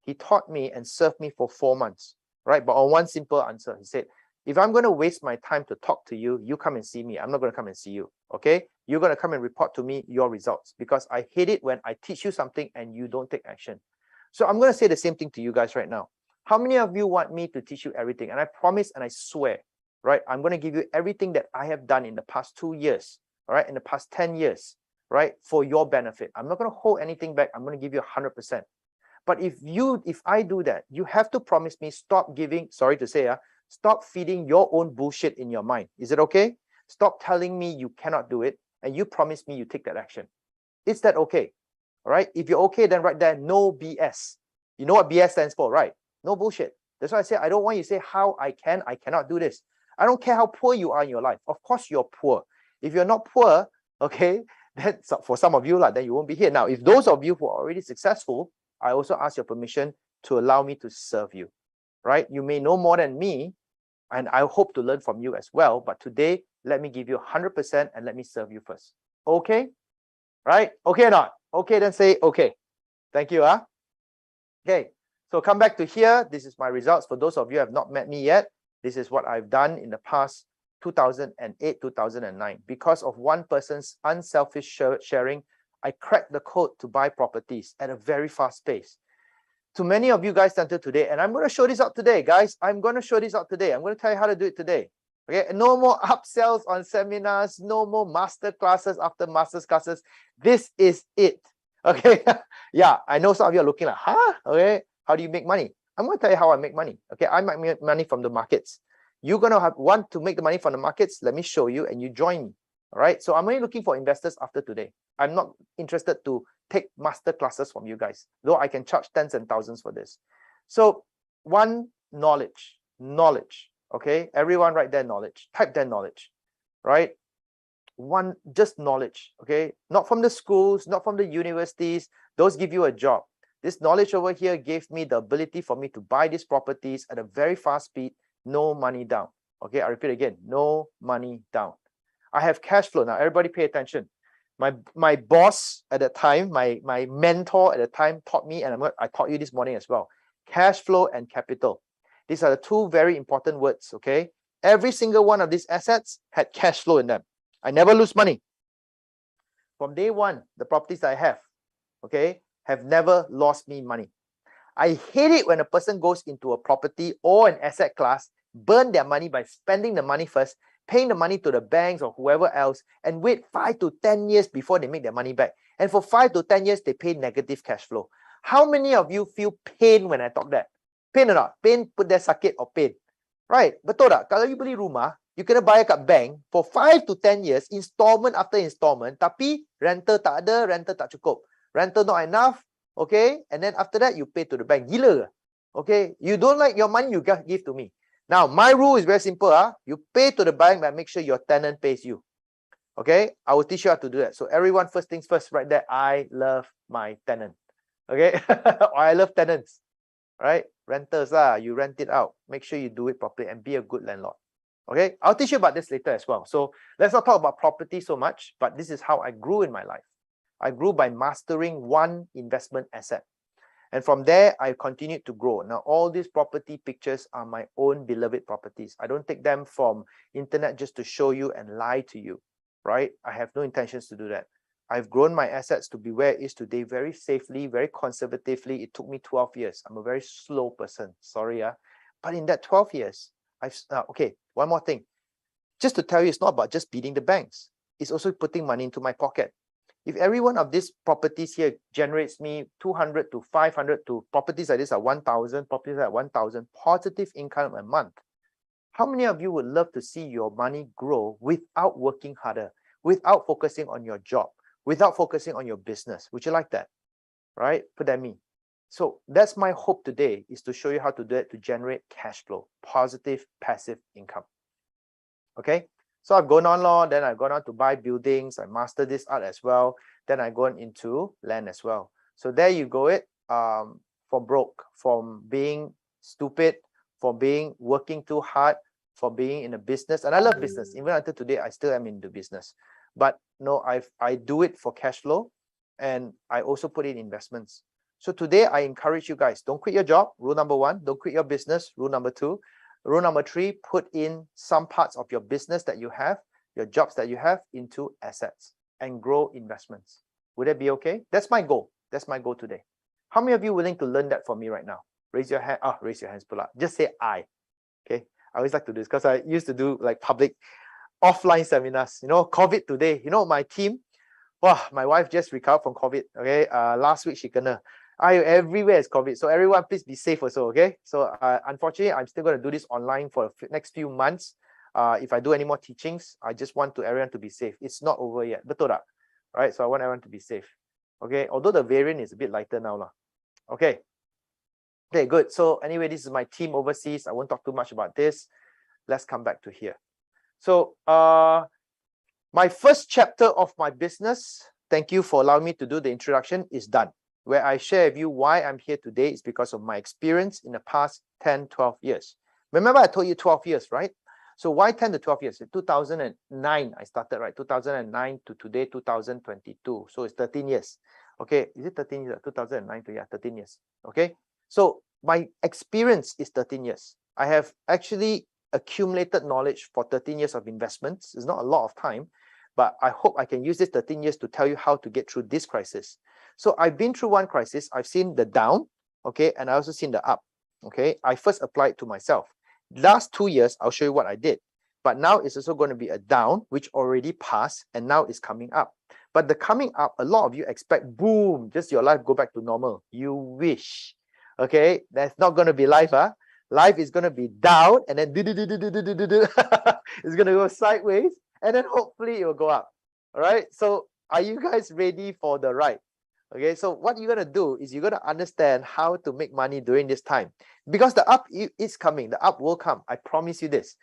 He taught me and served me for 4 months. Right? But on one simple answer, he said, if I'm going to waste my time to talk to you, you come and see me. I'm not going to come and see you. Okay? You're going to come and report to me your results, because I hate it when I teach you something and you don't take action. So I'm going to say the same thing to you guys right now. How many of you want me to teach you everything? And I promise and I swear, right? I'm going to give you everything that I have done in the past 2 years, all right? In the past 10 years, right? For your benefit. I'm not going to hold anything back. I'm going to give you 100%. But if I do that, you have to promise me, stop giving, sorry to say, stop feeding your own bullshit in your mind. Is it okay? Stop telling me you cannot do it, and you promise me you take that action. Is that okay? All right. If you're okay, then right there, no BS. You know what BS stands for, right? No bullshit. That's why I say I don't want you to say how I cannot do this. I don't care how poor you are in your life. Of course you're poor. If you're not poor, okay, then for some of you, then you won't be here. Now, if those of you who are already successful, I also ask your permission to allow me to serve you, right? You may know more than me, and I hope to learn from you as well. But today, let me give you 100% and let me serve you first. Okay? Right? Okay or not? Okay, then say okay. Thank you. Okay. So come back to here. This is my results. For those of you who have not met me yet, this is what I've done in the past 2008, 2009. Because of one person's unselfish sharing, I cracked the code to buy properties at a very fast pace. To many of you guys until today, and I'm going to show this out today, guys. I'm going to show this out today. I'm going to tell you how to do it today. Okay, no more upsells on seminars, no more master classes after master's classes. This is it. Okay, yeah, I know some of you are looking like, huh? Okay, how do you make money? I'm going to tell you how I make money. Okay, I make money from the markets. You're going to want to make the money from the markets. Let me show you, and you join me. All right, so I'm only looking for investors after today. I'm not interested to take master classes from you guys, though I can charge tens and thousands for this. So one, knowledge. Okay, everyone write their knowledge, type their knowledge, right? One, just knowledge. Okay, not from the schools, not from the universities. Those give you a job. This knowledge over here gave me the ability for me to buy these properties at a very fast speed, no money down. Okay, I repeat again, no money down. I have cash flow. Now everybody pay attention. My boss at the time, my mentor at the time taught me, and I taught you this morning as well, cash flow and capital. These are the two very important words, okay? Every single one of these assets had cash flow in them. I never lose money. From day one, the properties I have, okay, have never lost me money. I hate it when a person goes into a property or an asset class, burn their money by spending the money first, paying the money to the banks or whoever else, and wait 5 to 10 years before they make their money back. And for 5 to 10 years, they pay negative cash flow. How many of you feel pain when I talk that? Pain or not? Pain, put there sakit or pain. Right? Betul tak? Kalau you beli rumah, you kena bayar kat bank for 5 to 10 years, installment after installment, tapi rental tak ada, rental tak cukup. Rental not enough, okay? And then after that, you pay to the bank. Gila. Okay? You don't like your money, you give to me. Now, my rule is very simple. You pay to the bank, but make sure your tenant pays you. Okay? I will teach you how to do that. So everyone, first things first, right there, I love my tenant. Okay? I love tenants. Right? Renters, you rent it out. Make sure you do it properly and be a good landlord. Okay, I'll teach you about this later as well. So let's not talk about property so much, but this is how I grew in my life. I grew by mastering one investment asset. And from there, I continued to grow. Now, all these property pictures are my own beloved properties. I don't take them from internet just to show you and lie to you, right? I have no intentions to do that. I've grown my assets to be where it is today very safely, very conservatively. It took me 12 years. I'm a very slow person. Sorry, but in that 12 years, okay, one more thing. Just to tell you, it's not about just beating the banks. It's also putting money into my pocket. If every one of these properties here generates me 200 to 500 to properties like this are 1,000, properties like 1,000 positive income a month, how many of you would love to see your money grow without working harder, without focusing on your job, without focusing on your business? Would you like that? Right? Put that me. So that's my hope today, is to show you how to do it to generate cash flow, positive passive income. Okay, so I've gone on law, then I've gone on to buy buildings. I mastered this art as well. Then I gone into land as well. So there you go it. From broke, from being stupid, for being working too hard, for being in a business. And I love business. Even until today, I still am in the business. But no, I do it for cash flow, and I also put in investments. So today I encourage you guys, don't quit your job. Rule number 1, don't quit your business. Rule number 2. Rule number 3, put in some parts of your business that you have, your jobs that you have, into assets and grow investments. Would that be okay? That's my goal. That's my goal today. How many of you willing to learn that from me right now? Raise your hand. Raise your hands, Pula. Just say I. Okay. I always like to do this because I used to do like public offline seminars. You know, COVID today. You know, my team. Wow, my wife just recovered from COVID. Okay. Last week she kena. Everywhere is COVID. So everyone, please be safe also. Okay. So unfortunately, I'm still going to do this online for the next few months. If I do any more teachings, I just want everyone to be safe. It's not over yet. Betul tak? Right. So I want everyone to be safe. Okay. Although the variant is a bit lighter now lah. Okay. Okay, good. So anyway, this is my team overseas. I won't talk too much about this. Let's come back to here. So my first chapter of my business, thank you for allowing me to do the introduction, is done. Where I share with you why I'm here today is because of my experience in the past 10, 12 years. Remember I told you 12 years, right? So why 10 to 12 years? In 2009, I started, right? 2009 to today, 2022. So it's 13 years. Okay, is it 13 years? 2009 to, yeah, 13 years. Okay, so my experience is 13 years. I have actually accumulated knowledge for 13 years of investments. It's not a lot of time, but I hope I can use this 13 years to tell you how to get through this crisis. So I've been through one crisis. I've seen the down, okay, and I also seen the up, okay. I first applied to myself. Last 2 years, I'll show you what I did. But now it's also going to be a down, which already passed, and now it's coming up. But the coming up, a lot of you expect, boom, just your life go back to normal. You wish, okay? That's not going to be life, huh? Life is going to be down, and then it's going to go sideways, and then hopefully it will go up. All right? So are you guys ready for the ride? Okay, so what you're going to do is you're going to understand how to make money during this time. Because the up is coming. The up will come. I promise you this.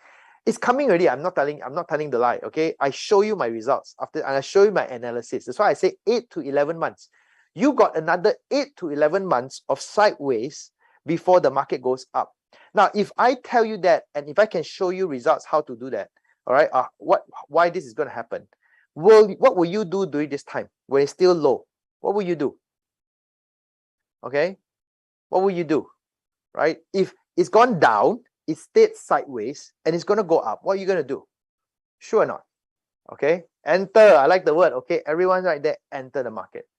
It's coming already. I'm not telling the lie. Okay, I show you my results and I show you my analysis. That's why I say 8 to 11 months. You got another 8 to 11 months of sideways before the market goes up. Now, if I tell you that, and if I can show you results how to do that, all right, why this is going to happen? What will you do during this time when it's still low? What will you do? Okay, what will you do? Right? If it's gone down, it stayed sideways, and it's going to go up, what are you going to do? Sure or not? Okay, enter. I like the word. Okay, everyone right there, enter the market.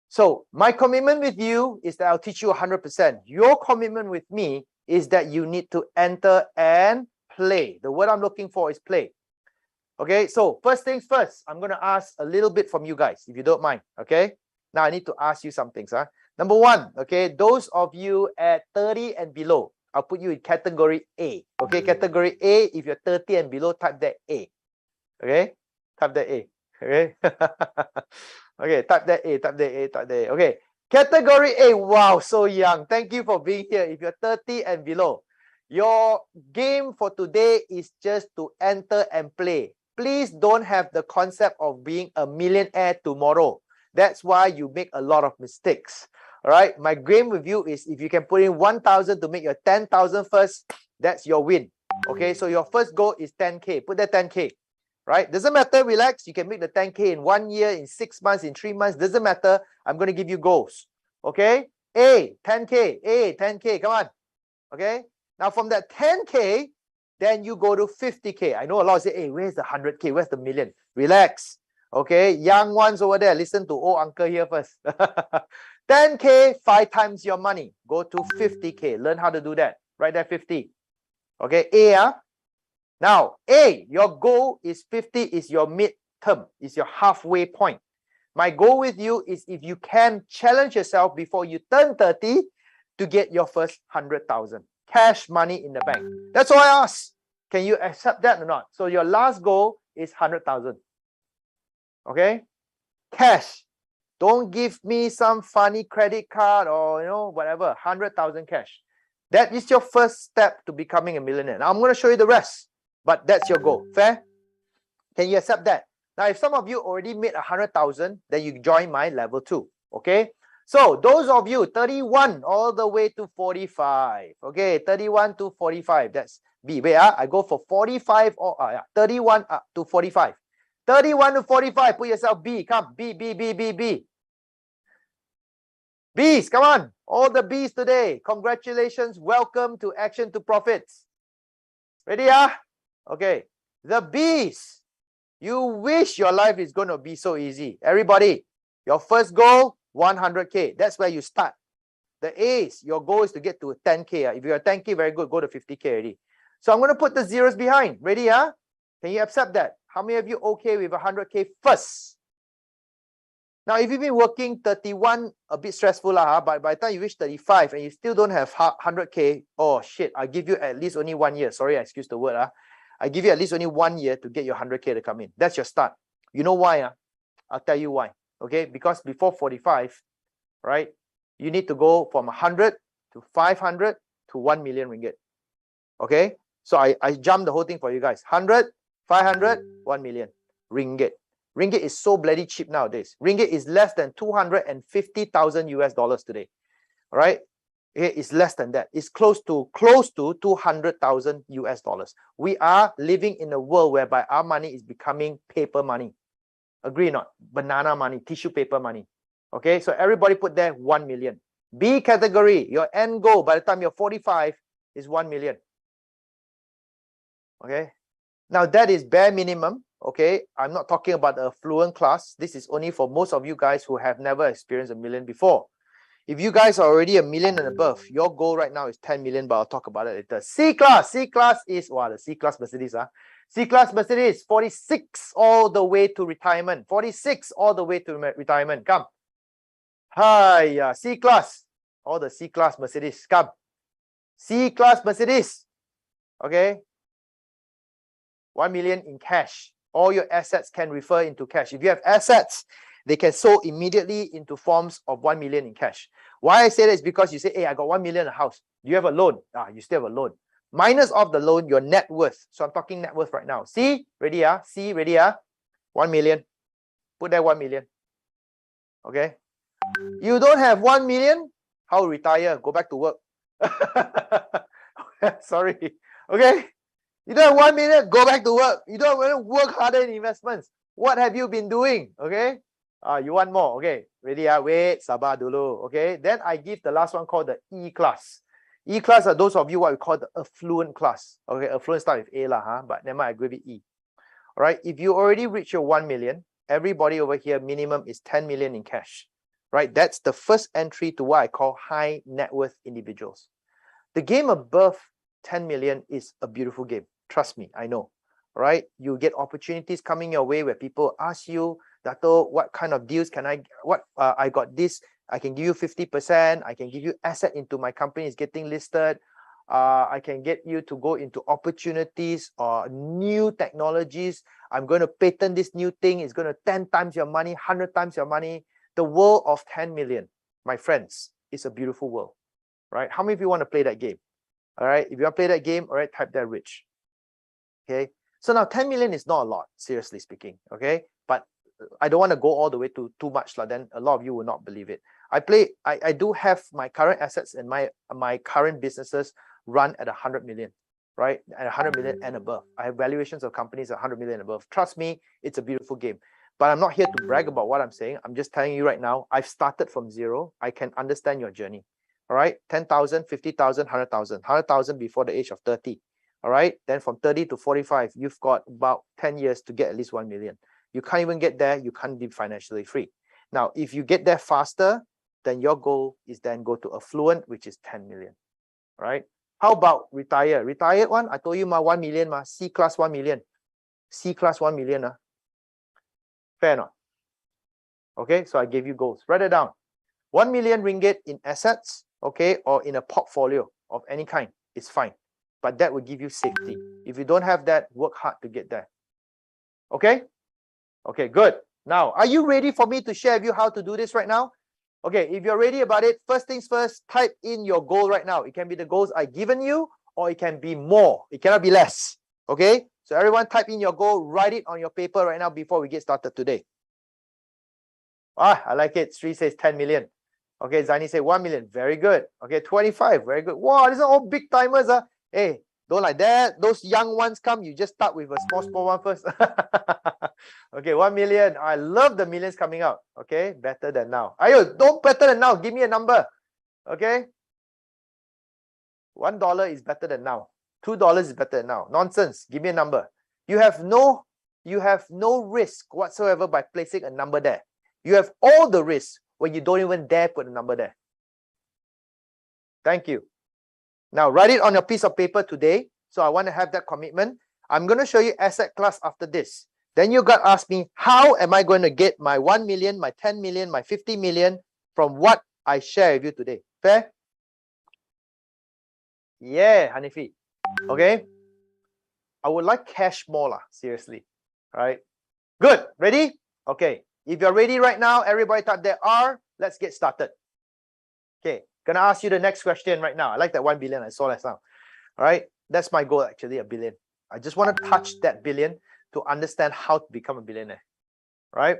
So my commitment with you is that I'll teach you 100%. Your commitment with me is that you need to enter and play. The word I'm looking for is play. Okay, so first things first, I'm going to ask a little bit from you guys, if you don't mind. Okay, now I need to ask you some things. Number one, okay, those of you at 30 and below, I'll put you in category A. Okay, category A, if you're 30 and below, type that A. Okay, type that A. Okay, okay, type that A, type that A, type that A. Okay, category A, wow, so young. Thank you for being here. If you're 30 and below, your game for today is just to enter and play. Please don't have the concept of being a millionaire tomorrow. That's why you make a lot of mistakes. All right. My game with you is if you can put in 1,000 to make your 10,000 first, that's your win. Okay, so your first goal is 10K. Put that 10K, right? Doesn't matter, relax. You can make the 10K in 1 year, in 6 months, in 3 months. Doesn't matter. I'm going to give you goals. Okay? A, 10K. A, 10K. Come on. Okay? Now from that 10K, then you go to 50K. I know a lot say, hey, where's the 100K? Where's the million? Relax. Okay? Young ones over there, listen to old uncle here first. 10K, 5 times your money. Go to 50K. Learn how to do that. Right there, 50. Okay? A, Now, A, your goal is 50, is your mid-term, is your halfway point. My goal with you is if you can challenge yourself before you turn 30 to get your first 100,000 cash money in the bank. That's all I ask. Can you accept that or not? So your last goal is 100,000. Okay? Cash. Don't give me some funny credit card or whatever. 100,000 cash. That is your first step to becoming a millionaire. Now I'm going to show you the rest. But that's your goal. Fair? Can you accept that? Now, if some of you already made 100,000, then you join my level 2. Okay? So, those of you 31 all the way to 45. Okay? 31 to 45. That's B. Wait, I go for 45 or 31 to 45. 31 to 45. Put yourself B. Come. B, B, B, B, B. B's, come on. All the B's today. Congratulations. Welcome to Action to Profits. Ready, Okay, the B's. You wish your life is going to be so easy. Everybody, your first goal, 100K. That's where you start. The A's, your goal is to get to 10K. If you're 10K, very good, go to 50K already. So I'm going to put the zeros behind. Ready, Can you accept that? How many of you okay with 100K first? Now, if you've been working 31, a bit stressful, but by the time you reach 35 and you still don't have 100K, oh shit, I'll give you at least only 1 year. Sorry, I excuse the word. I give you at least only 1 year to get your 100K to come in. That's your start. You know why? I'll tell you why. Okay, because before 45, right, you need to go from 100 to 500 to 1 million ringgit. Okay, so I jumped the whole thing for you guys. 100, 500, 1 million ringgit. Ringgit is so bloody cheap nowadays. Ringgit is less than 250,000 US dollars today. All right. It's less than that. It's close to 200,000 US dollars. We are living in a world whereby our money is becoming paper money. Agree or not? Banana money, tissue paper money. Okay, so everybody put there 1 million. B category, your end goal by the time you're 45 is 1 million. Okay, now that is bare minimum. Okay, I'm not talking about the affluent class. This is only for most of you guys who have never experienced a million before. If you guys are already a million and above, your goal right now is 10 million, but I'll talk about it later. C class. C class is, the C class Mercedes. C class Mercedes, 46 all the way to retirement. 46 all the way to retirement. Come. Hi, C class. All the C class Mercedes. Come. C class Mercedes. Okay. 1 million in cash. All your assets can refer into cash. If you have assets, they can sold immediately into forms of 1 million in cash. Why I say that is because you say, hey, I got 1 million in a house. Do you have a loan? You still have a loan. Minus of the loan, your net worth. So I'm talking net worth right now. C, ready? C, ready? 1 million. Put that 1 million. Okay. You don't have 1 million? How retire? Go back to work. Sorry. Okay. You don't have 1 million? Go back to work. You don't want to work harder in investments. What have you been doing? Okay. You want more? Okay. Ready? Wait. Sabar dulu. Okay. Then I give the last one called the E class. E class are those of you what we call the affluent class. Okay. Affluent start with A lah, but never mind, I give it E. All right. If you already reach your 1 million, everybody over here minimum is 10 million in cash. Right. That's the first entry to what I call high net worth individuals. The game above 10 million is a beautiful game. Trust me, I know. Right? You get opportunities coming your way where people ask you, Dato, what kind of deals can I, I got this, I can give you 50%, I can give you asset into my company is getting listed, I can get you to go into opportunities or new technologies, I'm going to patent this new thing, it's going to 10 times your money, 100 times your money. The world of 10 million, my friends, is a beautiful world, right? How many of you want to play that game? All right, if you want to play that game, all right, type that rich. Okay, so now 10 million is not a lot, seriously speaking, okay? But I don't want to go all the way to too much, then a lot of you will not believe it. I do have my current assets and my current businesses run at 100 million, right? And 100 million and above. I have valuations of companies at 100 million and above. Trust me, it's a beautiful game. But I'm not here to brag about what I'm saying. I'm just telling you right now, I've started from zero. I can understand your journey. All right, 10,000, 50,000, 100,000, 100,000 before the age of 30. All right, then from 30 to 45, you've got about 10 years to get at least 1 million. You can't even get there, you can't be financially free. Now, if you get there faster, then your goal is then go to affluent, which is 10 million. All right, how about retire? Retired one, I told you my 1 million, my C class 1 million. C class 1 million. Fair enough. Okay, so I gave you goals. Write it down. 1 million ringgit in assets, okay, or in a portfolio of any kind is fine. But that will give you safety. If you don't have that, work hard to get there. Okay? Okay, good. Now, are you ready for me to share with you how to do this right now? Okay, if you're ready about it, first things first, type in your goal right now. It can be the goals I've given you, or it can be more. It cannot be less. Okay? So everyone type in your goal, write it on your paper right now before we get started today. Ah, I like it. Sri says 10 million. Okay, Zaini said 1 million. Very good. Okay, 25. Very good. Wow, these are all big timers. Hey, don't like that. Those young ones come, you just start with a small one first. Okay, 1 million. I love the millions coming out. Okay, better than now. Ayo, don't better than now. Give me a number. Okay. $1 is better than now. $2 is better than now. Nonsense. Give me a number. You have no risk whatsoever by placing a number there. You have all the risk when you don't even dare put a number there. Thank you. Now write it on your piece of paper today. So I want to have that commitment. I'm going to show you asset class after this. Then you got to ask me, how am I going to get my 1 million, my 10 million, my 50 million from what I share with you today? Fair? Yeah, Hanifi. Okay. I would like cash more, seriously. All right. Good. Ready? Okay. If you're ready right now, everybody type there are. Let's get started. Okay. Gonna ask you the next question right now. I like that 1 billion I saw last now. All right. That's my goal, actually, a billion. I just want to touch that billion to understand how to become a billionaire. Right?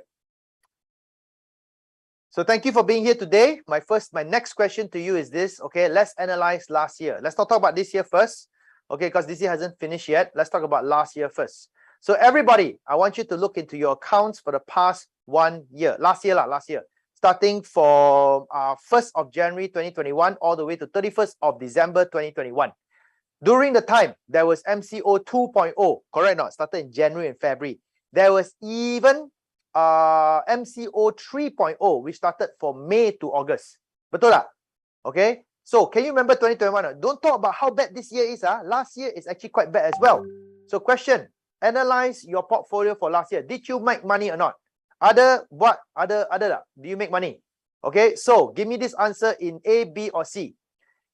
So thank you for being here today. My next question to you is this. Okay, let's analyze last year. Let's not talk about this year first. Okay, because this year hasn't finished yet. Let's talk about last year first. So everybody, I want you to look into your accounts for the past 1 year. Last year. Starting from 1st of January 2021 all the way to 31st of December 2021. During the time, there was MCO 2.0, correct or not? Started in January and February. There was even MCO 3.0, which started from May to August. Betul tak? Okay. So can you remember 2021? Don't talk about how bad this year is. Last year is actually quite bad as well. So question, analyze your portfolio for last year. Did you make money or not? Other, do you make money? Okay, so give me this answer in A, B, or C.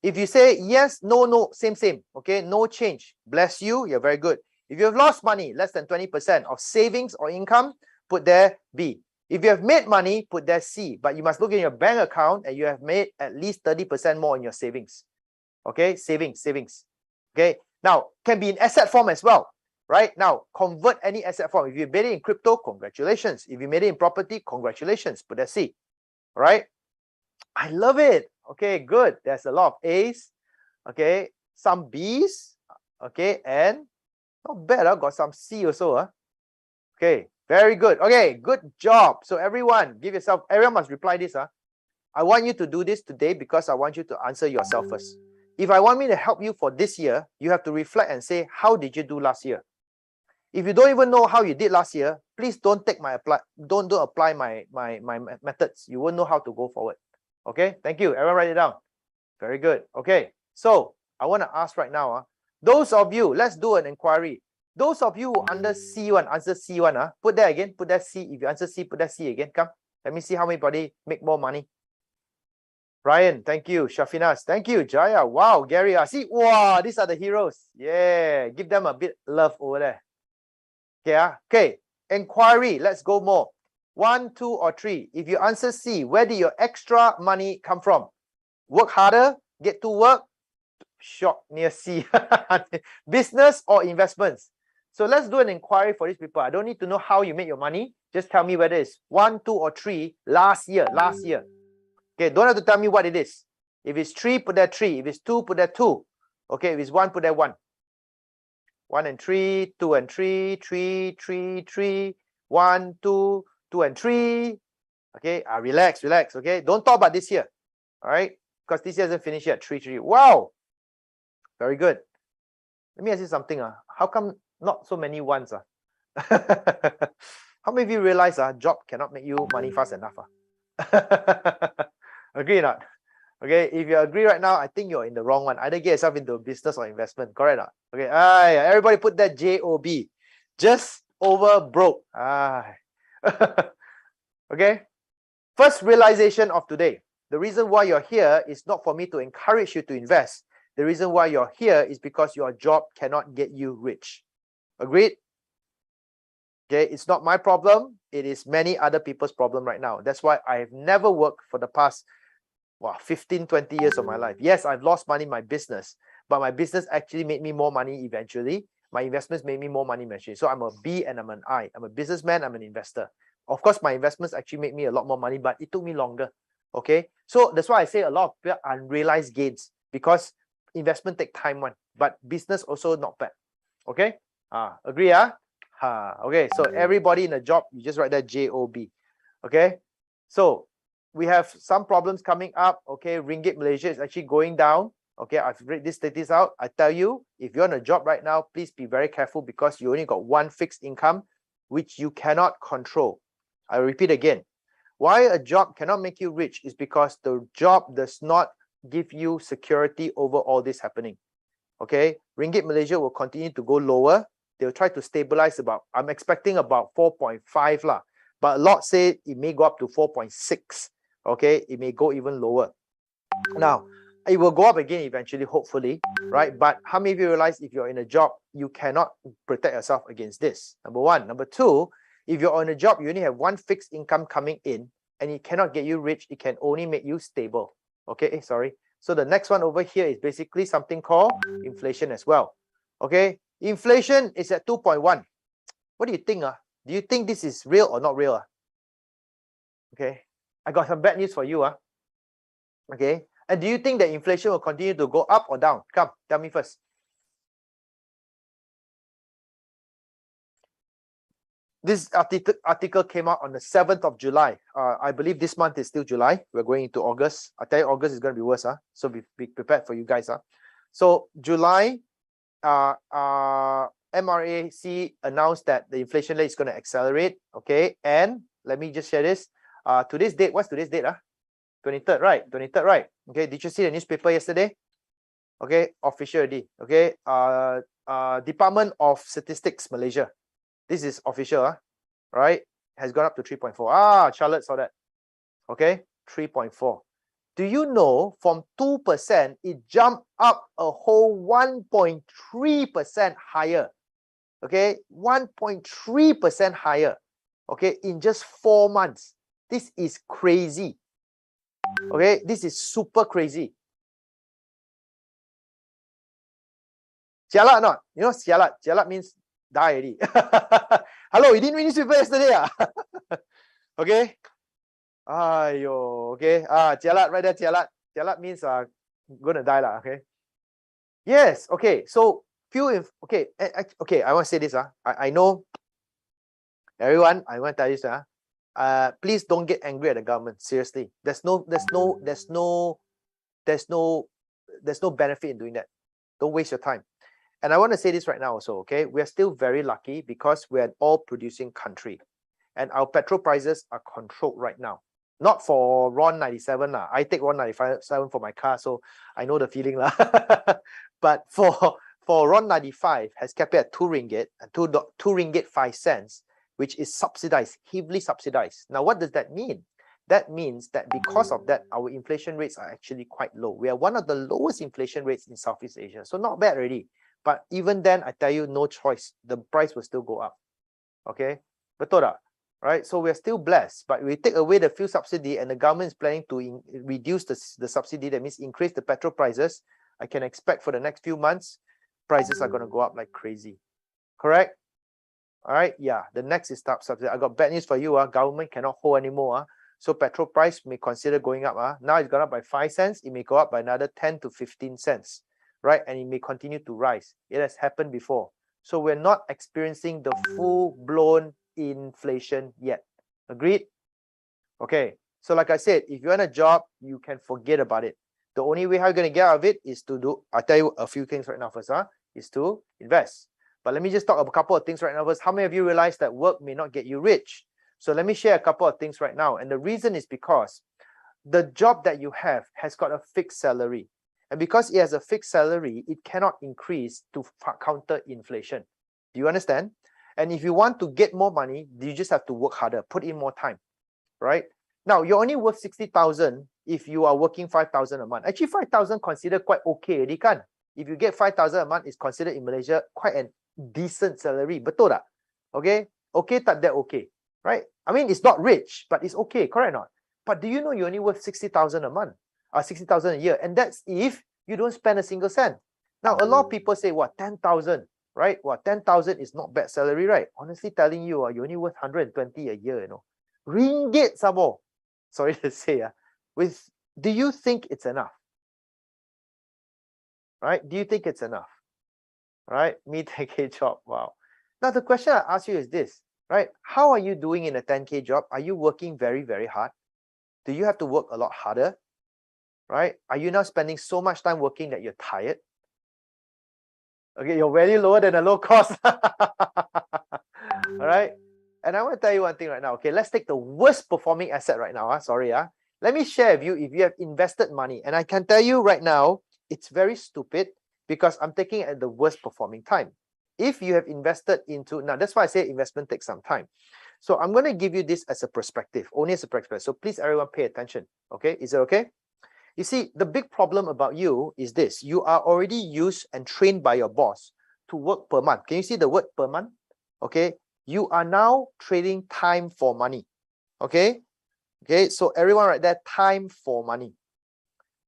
If you say yes, no, same. Okay, no change. Bless you, you're very good. If you have lost money, less than 20% of savings or income, put there B. If you have made money, put there C. But you must look in your bank account and you have made at least 30% more in your savings. Okay, savings. Okay, now can be in asset form as well. Right now, convert any asset form. If you made it in crypto, congratulations. If you made it in property, congratulations. Put that C. All right. I love it. Okay, good. There's a lot of A's. Okay, some B's. Okay, and not bad. Got some C also. Okay, very good. Okay, good job. So everyone, everyone must reply this. I want you to do this today because I want you to answer yourself first. If I want me to help you for this year, you have to reflect and say, how did you do last year? If you don't even know how you did last year, please don't apply my methods. You won't know how to go forward. Okay, thank you. Everyone write it down. Very good. Okay, so I want to ask right now, those of you, let's do an inquiry. Those of you who under C1, answer C1, put that again, put that C. If you answer C, put that C again. Come, let me see how many body make more money. Ryan, thank you. Shafinas, thank you. Jaya, wow. Gary, see, wow, these are the heroes. Yeah, give them a bit love over there. Okay, inquiry, let's go more. 1, 2, or 3. If you answer C, where did your extra money come from? Work harder, get to work, shop near C. Business or investments? So let's do an inquiry for these people. I don't need to know how you make your money. Just tell me whether it's 1, 2, or 3 last year. Okay, don't have to tell me what it is. If it's 3, put there 3. If it's 2, put there 2. Okay, if it's 1, put there 1. 1 and 3, 2 and 3, 3, 3, 3, 1, 2, 2 and 3. Okay, relax, relax. Okay, don't talk about this year. All right, because this year hasn't finished yet. 3, 3. Wow, very good. Let me ask you something. How come not so many ones? How many of you realize job cannot make you money fast enough? Agree or not? Okay, if you agree right now, I think you're in the wrong one. Either get yourself into a business or investment. Correct or not? Okay, everybody put that JOB. Just over broke. Okay, first realization of today. The reason why you're here is not for me to encourage you to invest. The reason why you're here is because your job cannot get you rich. Agreed? Okay, it's not my problem. It is many other people's problem right now. That's why I've never worked for the past 15, 20 years of my life. Yes, I've lost money in my business, but my business actually made me more money eventually. My investments made me more money eventually. So I'm a B and I'm an I. I'm a businessman, I'm an investor. Of course, my investments actually made me a lot more money, but it took me longer. Okay, so that's why I say a lot of people unrealized gains, because investment take time one, but business also not bad. Okay, agree? Okay, so everybody in a job, you just write that JOB. Okay, so we have some problems coming up. Okay, Ringgit Malaysia is actually going down. Okay, I've read this status out. I tell you, if you're on a job right now, please be very careful, because you only got one fixed income, which you cannot control. I repeat again, why a job cannot make you rich is because the job does not give you security over all this happening. Okay, Ringgit Malaysia will continue to go lower. They'll try to stabilize about, I'm expecting about 4.5 lah, but a lot say it may go up to 4.6. Okay, it may go even lower. Now, it will go up again eventually, hopefully, right? But how many of you realize if you're in a job, you cannot protect yourself against this? Number one. Number two, if you're on a job, you only have one fixed income coming in, and it cannot get you rich. It can only make you stable. Okay, sorry. So the next one over here is basically something called inflation as well. Okay, inflation is at 2.1. What do you think? Do you think this is real or not real? Okay, I got some bad news for you. Okay, and do you think that inflation will continue to go up or down? Come, tell me first. This article came out on the 7th of July. I believe this month is still July. We're going into August. I tell you, August is going to be worse. So be prepared for you guys. So July, MRAC announced that the inflation rate is going to accelerate. Okay, and let me just share this. Today's date, what's today's date? 23rd, right? 23rd, right? Okay, did you see the newspaper yesterday? Okay, official already. Okay, Department of Statistics Malaysia. This is official, right? Has gone up to 3.4. Charlotte saw that. Okay, 3.4. Do you know from 2%, it jumped up a whole 1.3% higher? Okay, 1.3% higher. Okay, in just 4 months. This is crazy. Okay, this is super crazy. Jialat not? You know jialat? Jialat means die already. Hello, you didn't read newspaper yesterday? Okay. Okay. Jialat, right there, jialat. Jialat means gonna die lah, okay? Yes, okay. So okay, I want to say this. I know everyone, I want to tell you this. Please don't get angry at the government. Seriously. There's no benefit in doing that. Don't waste your time. And I want to say this right now also, okay? We are still very lucky because we're an all-producing country. And our petrol prices are controlled right now. Not for RON 97. I take RON 97 for my car, so I know the feeling. But for RON 95 has kept it at 2 ringgit, 2 ringgit 5 cents, which is subsidized, heavily subsidized. Now, what does that mean? That means that because of that, our inflation rates are actually quite low. We are one of the lowest inflation rates in Southeast Asia. So not bad already. But even then, I tell you, no choice. The price will still go up. Okay? Betul tak? Right? So we're still blessed. But we take away the fuel subsidy and the government is planning to reduce the subsidy. That means increase the petrol prices. I can expect for the next few months, prices are going to go up like crazy. Correct? All right? Yeah. The next is subsidy. I got bad news for you. Government cannot hold anymore. So petrol price may consider going up. Now it's gone up by 5 cents. It may go up by another 10 to 15 cents. Right? And it may continue to rise. It has happened before. So we're not experiencing the full-blown inflation yet. Agreed? Okay. So like I said, if you're in a job, you can forget about it. The only way how you're going to get out of it is to do, I'll tell you a few things right now first, is to invest. But let me just talk about a couple of things right now first. How many of you realize that work may not get you rich? So let me share a couple of things right now. And the reason is because the job that you have has got a fixed salary. And because it has a fixed salary, it cannot increase to counter inflation. Do you understand? And if you want to get more money, you just have to work harder, put in more time, right? Now, you're only worth 60,000 if you are working 5,000 a month. Actually, 5,000 considered quite okay, already kan? If you get 5,000 a month, it's considered in Malaysia quite a decent salary. Betul tak? Okay? Okay tak that okay, right? I mean, it's not rich, but it's okay, correct or not? But do you know you're only worth 60,000 a month? 60,000 a year. And that's if you don't spend a single cent. Now, a lot of people say, what, 10,000, right? Well, 10,000 is not bad salary, right? Honestly telling you, you're only worth 120 a year, you know. Ringgit some more. Sorry to say, do you think it's enough? Right? Do you think it's enough? Right? Me 10K job. Wow. Now, the question I ask you is this, right? How are you doing in a 10K job? Are you working very, very hard? Do you have to work a lot harder? Right? Are you now spending so much time working that you're tired? Okay, you're very lower than a low cost. All right. And I want to tell you one thing right now. Okay, let's take the worst performing asset right now. Sorry. Let me share with you if you have invested money. And I can tell you right now, it's very stupid because I'm taking it at the worst performing time. If you have invested into, now that's why I say investment takes some time. So I'm going to give you this as a perspective, only as a perspective. So please, everyone, pay attention. Okay, is it okay? You see, the big problem about you is this. You are already used and trained by your boss to work per month. Can you see the word per month? Okay. You are now trading time for money. Okay. Okay. So everyone right there, time for money.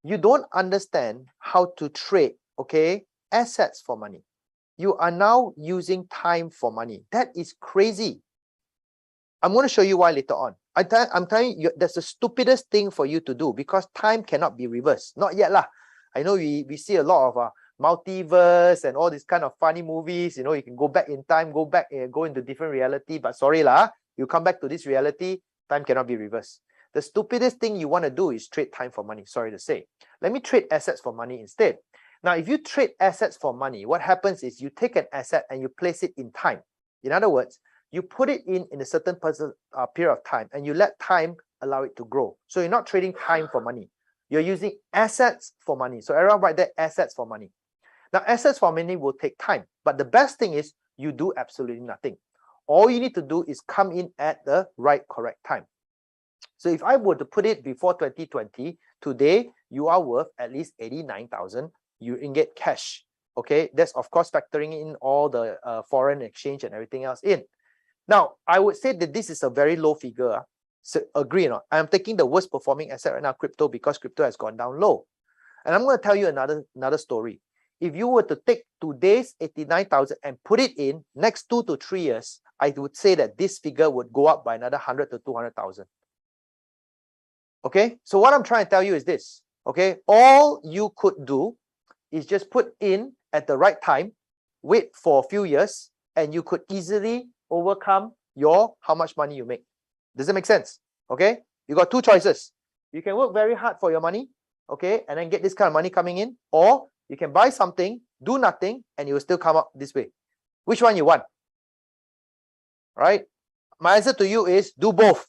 You don't understand how to trade, okay, assets for money. You are now using time for money. That is crazy. I'm going to show you why later on. I'm telling you, that's the stupidest thing for you to do because time cannot be reversed. Not yet lah. I know we see a lot of multiverse and all these kind of funny movies. You know, you can go back in time, go back and go into different reality. But sorry lah, you come back to this reality, time cannot be reversed. The stupidest thing you want to do is trade time for money. Sorry to say. Let me trade assets for money instead. Now, if you trade assets for money, what happens is you take an asset and you place it in time. In other words, you put it in a certain period of time and you let time allow it to grow. So you're not trading time for money. You're using assets for money. So everyone write there, assets for money. Now, assets for money will take time. But the best thing is you do absolutely nothing. All you need to do is come in at the right, correct time. So if I were to put it before 2020, today you are worth at least 89,000 ringgit cash. Okay, that's of course factoring in all the foreign exchange and everything else in. Now, I would say that this is a very low figure. So agree or not? I'm taking the worst performing asset right now, crypto, because crypto has gone down low. And I'm going to tell you another story. If you were to take today's 89,000 and put it in next 2 to 3 years, I would say that this figure would go up by another 100 to 200,000. Okay, so what I'm trying to tell you is this. Okay, all you could do is just put in at the right time, wait for a few years, and you could easily overcome your how much money you make. Does it make sense? Okay, you got two choices. You can work very hard for your money, okay, and then get this kind of money coming in, or you can buy something, do nothing, and you will still come up this way. Which one you want? Right? My answer to you is do both.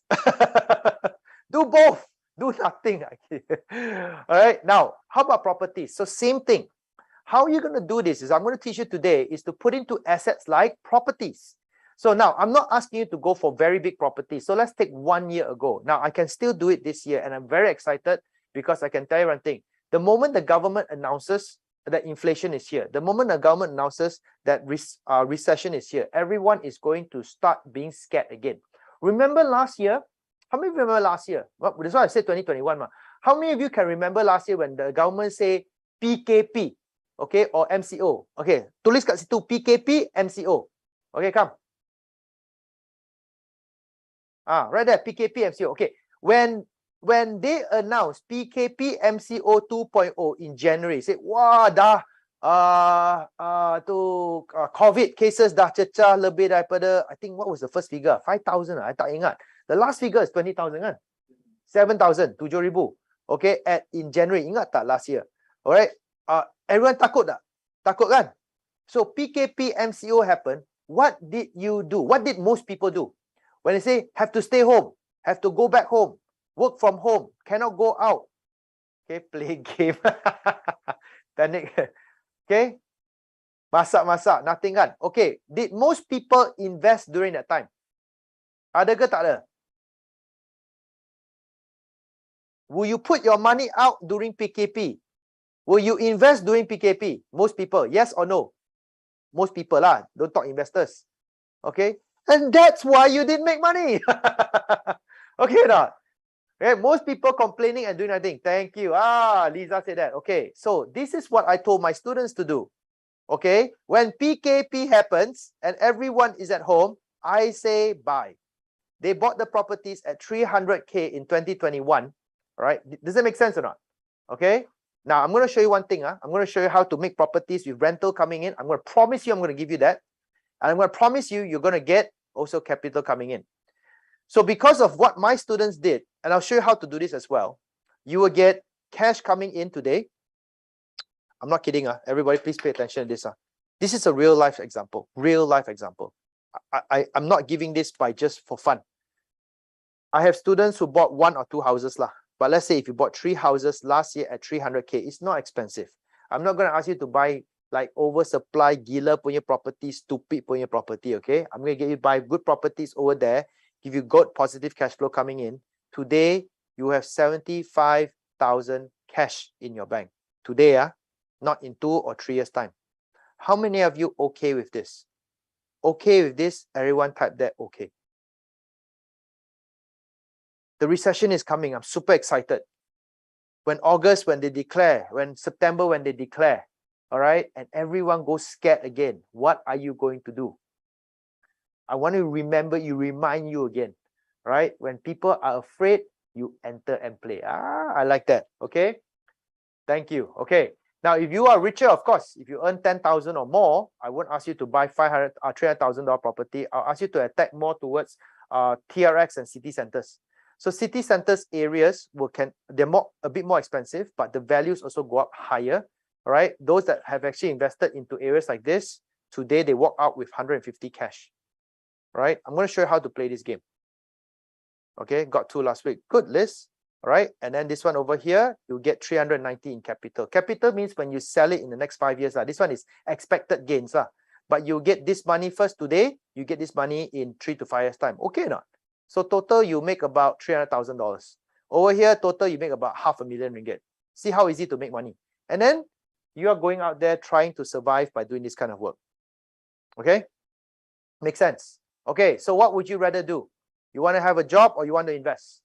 Do both. Do nothing. All right. Now, how about properties? So same thing. How are you going to do this is I'm going to teach you today is to put into assets like properties. So now I'm not asking you to go for very big properties. So let's take 1 year ago. Now I can still do it this year and I'm very excited because I can tell you one thing. The moment the government announces that inflation is here, the moment the government announces that recession is here, everyone is going to start being scared again. Remember last year? How many of you remember last year? Well, that's why I said 2021. How many of you can remember last year when the government say PKP, okay, or MCO? Okay, tulis kat situ PKP, MCO. Okay, come. Right there, PKP, MCO. Okay, when they announced PKP, MCO 2.0 in January, say, wow, dah COVID cases dah cecah lebih daripada, I think what was the first figure? 5,000. I tak ingat. The last figure is 20,000 kan? 7,000, 7,000. Okay, in January, ingat tak last year? Alright, everyone takut tak? Takut kan? So PKP MCO happened. What did you do? What did most people do? When they say have to stay home, have to go back home, work from home, cannot go out. Okay, play game. Panic. Okay, masak-masak, nothing kan? Okay, did most people invest during that time? Ada ke tak ada? Will you put your money out during PKP? Will you invest during PKP? Most people, yes or no? Most people lah, don't talk investors. Okay, and that's why you didn't make money. Okay, not? Okay, most people complaining and doing nothing. Thank you. Lisa said that. Okay, so this is what I told my students to do. Okay, when PKP happens and everyone is at home, I say buy. They bought the properties at 300K in 2021. Right? Does that make sense or not? Okay. Now I'm going to show you one thing. I'm going to show you how to make properties with rental coming in. I'm going to promise you I'm going to give you that. And I'm going to promise you you're going to get also capital coming in. So because of what my students did, and I'll show you how to do this as well, you will get cash coming in today. I'm not kidding. Everybody, please pay attention to this. This is a real life example. Real life example. I'm not giving this by just for fun. I have students who bought 1 or 2 houses lah. But let's say if you bought 3 houses last year at 300K, it's not expensive. I'm not going to ask you to buy like oversupply, gila punya property, stupid punya property, okay? I'm going to get you buy good properties over there, give you good positive cash flow coming in. Today, you have 75,000 cash in your bank. Today, not in 2 or 3 years' time. How many of you okay with this? Okay with this? Everyone type that okay. The recession is coming. I'm super excited. When August, when they declare, when September, when they declare, all right, and everyone goes scared again, what are you going to do? I want to remind you again, right? When people are afraid, you enter and play. I like that. Okay. Thank you. Okay. Now, if you are richer, of course, if you earn 10,000 or more, I won't ask you to buy $300,000 property. I'll ask you to attack more towards TRX and city centers. So city centers areas they're a bit more expensive, but the values also go up higher. All right. Those that have actually invested into areas like this, today they walk out with 150 cash. All right. I'm going to show you how to play this game. Okay. Got 2 last week. Good, Liz. All right. And then this one over here, you get 390 in capital. Capital means when you sell it in the next 5 years. This one is expected gains. But you get this money first today, you get this money in 3 to 5 years time. Okay or not? So total, you make about $300,000. Over here, total, you make about $500,000 ringgit. See how easy to make money. And then you are going out there trying to survive by doing this kind of work. Okay? Makes sense. Okay, so what would you rather do? You want to have a job or you want to invest?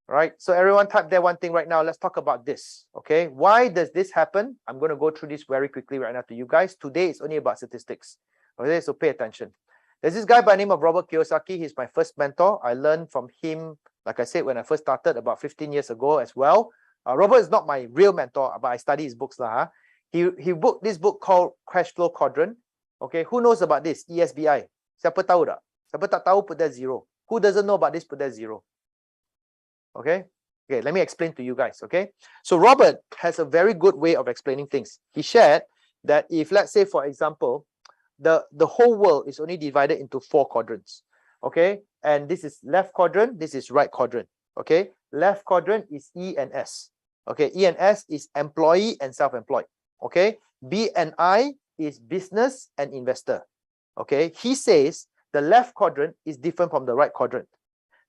All right, so everyone type there one thing right now. Let's talk about this. Okay, why does this happen? I'm going to go through this very quickly right now to you guys. Today is only about statistics. Okay, so pay attention. There's this guy by the name of Robert Kiyosaki. He's my first mentor. I learned from him, like I said, when I first started about 15 years ago as well. Robert is not my real mentor, but I study his books. He booked this book called Cash Flow Quadrant. Okay, who knows about this? ESBI. Siapa tahu tak? Siapa tak tahu, put that 0. Who doesn't know about this, put that 0. Okay, let me explain to you guys. Okay, so Robert has a very good way of explaining things. He shared that if, let's say, for example, the whole world is only divided into 4 quadrants. Okay, and this is left quadrant, this is right quadrant. Okay, left quadrant is E and S. Okay, E and S is employee and self-employed. Okay, B and I is business and investor. Okay, he says the left quadrant is different from the right quadrant.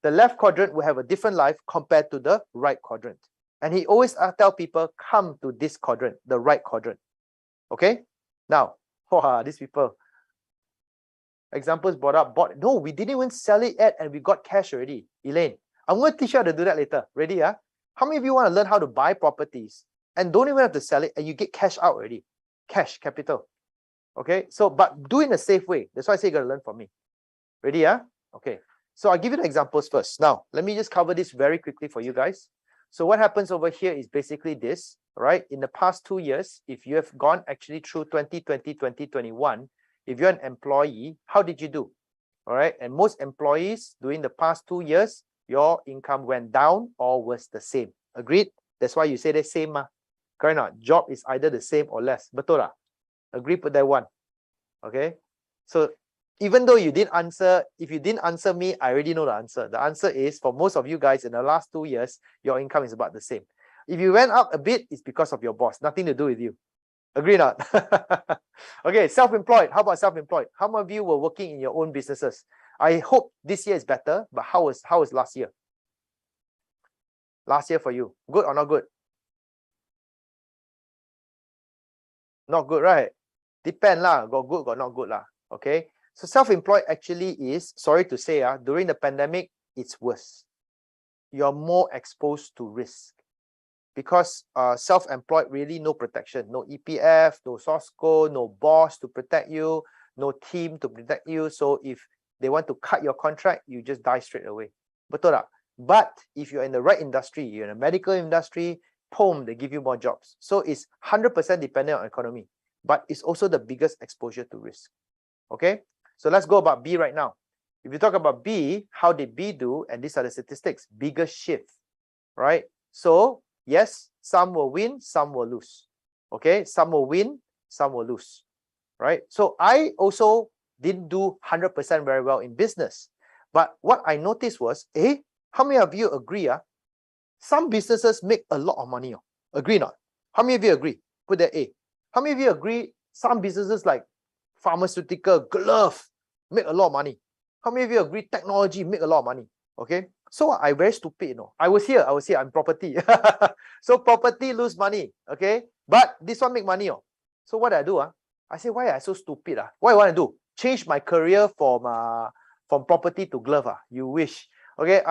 The left quadrant will have a different life compared to the right quadrant. And he always tell people, come to this quadrant, the right quadrant. Okay, now, these people. Examples brought up, no, we didn't even sell it yet and we got cash already. Elaine, I'm going to teach you how to do that later. Ready? How many of you want to learn how to buy properties and don't even have to sell it and you get cash out already? Cash, capital. Okay, so, but do it in a safe way. That's why I say you got to learn from me. Ready? Okay, so I'll give you the examples first. Now, let me just cover this very quickly for you guys. So what happens over here is basically this. right? In the past 2 years, if you have gone actually through 2020, 2021, if you're an employee, how did you do? All right. And most employees during the past 2 years, your income went down or was the same. Agreed? That's why you say the same. Correct or not? Job is either the same or less. Betul tak? Agree, put that one. Okay. So even though you didn't answer, if you didn't answer me, I already know the answer. The answer is for most of you guys in the last 2 years, your income is about the same. If you went up a bit, it's because of your boss, nothing to do with you. Agree or not? Okay, self-employed. How about self-employed? How many of you were working in your own businesses? I hope this year is better, but how was last year? Last year for you, good or not good? Not good, right? Depend lah, got good, got not good lah. Okay, so self-employed actually is, sorry to say, during the pandemic, it's worse. You're more exposed to risk because self-employed really no protection, no EPF, no SOSCO, no boss to protect you, no team to protect you. So if they want to cut your contract, you just die straight away. Betul tak? But if you're in the right industry, you're in the medical industry, boom, they give you more jobs. So it's 100% dependent on economy, but it's also the biggest exposure to risk. Okay, so let's go about B right now. If you talk about B, how did B do? And these are the statistics, biggest shift, right? So yes, some will win, some will lose. Okay, some will win, some will lose, right? So I also didn't do 100% very well in business. But what I noticed was, how many of you agree? Some businesses make a lot of money. Agree not? How many of you agree? Put that A. How many of you agree some businesses like pharmaceutical, glove, make a lot of money? How many of you agree technology make a lot of money? Okay. So I very stupid, I was here, I'm property. So property lose money, okay? But this one make money. So what I do? I say, why I so stupid? What I want to do? Change my career from property to glove. You wish. Okay,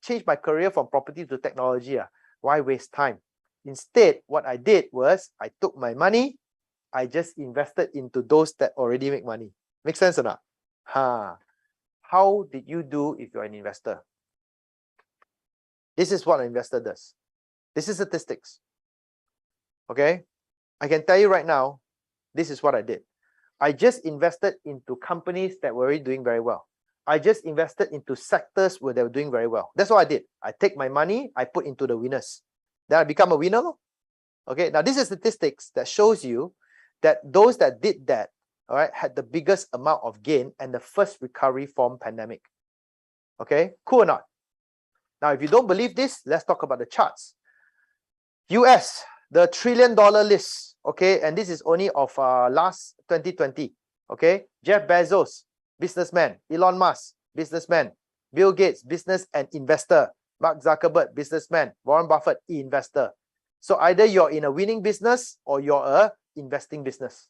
change my career from property to technology. Why waste time? Instead, what I did was I took my money, I just invested into those that already make money. Make sense or not? How did you do if you're an investor? This is what an investor does. This is statistics. Okay, I can tell you right now, this is what I did. I just invested into companies that were already doing very well. I just invested into sectors where they were doing very well. That's what I did. I take my money, I put into the winners. Then I become a winner. Okay, now this is statistics that shows you that those that did that, all right, had the biggest amount of gain and the first recovery from pandemic. Okay, cool or not? Now, if you don't believe this, let's talk about the charts. US, the $1 trillion list, okay, and this is only of last 2020. Okay, Jeff Bezos, businessman. Elon Musk, businessman. Bill Gates, business and investor. Mark Zuckerberg, businessman. Warren Buffett, investor. So either you're in a winning business or you're a investing business.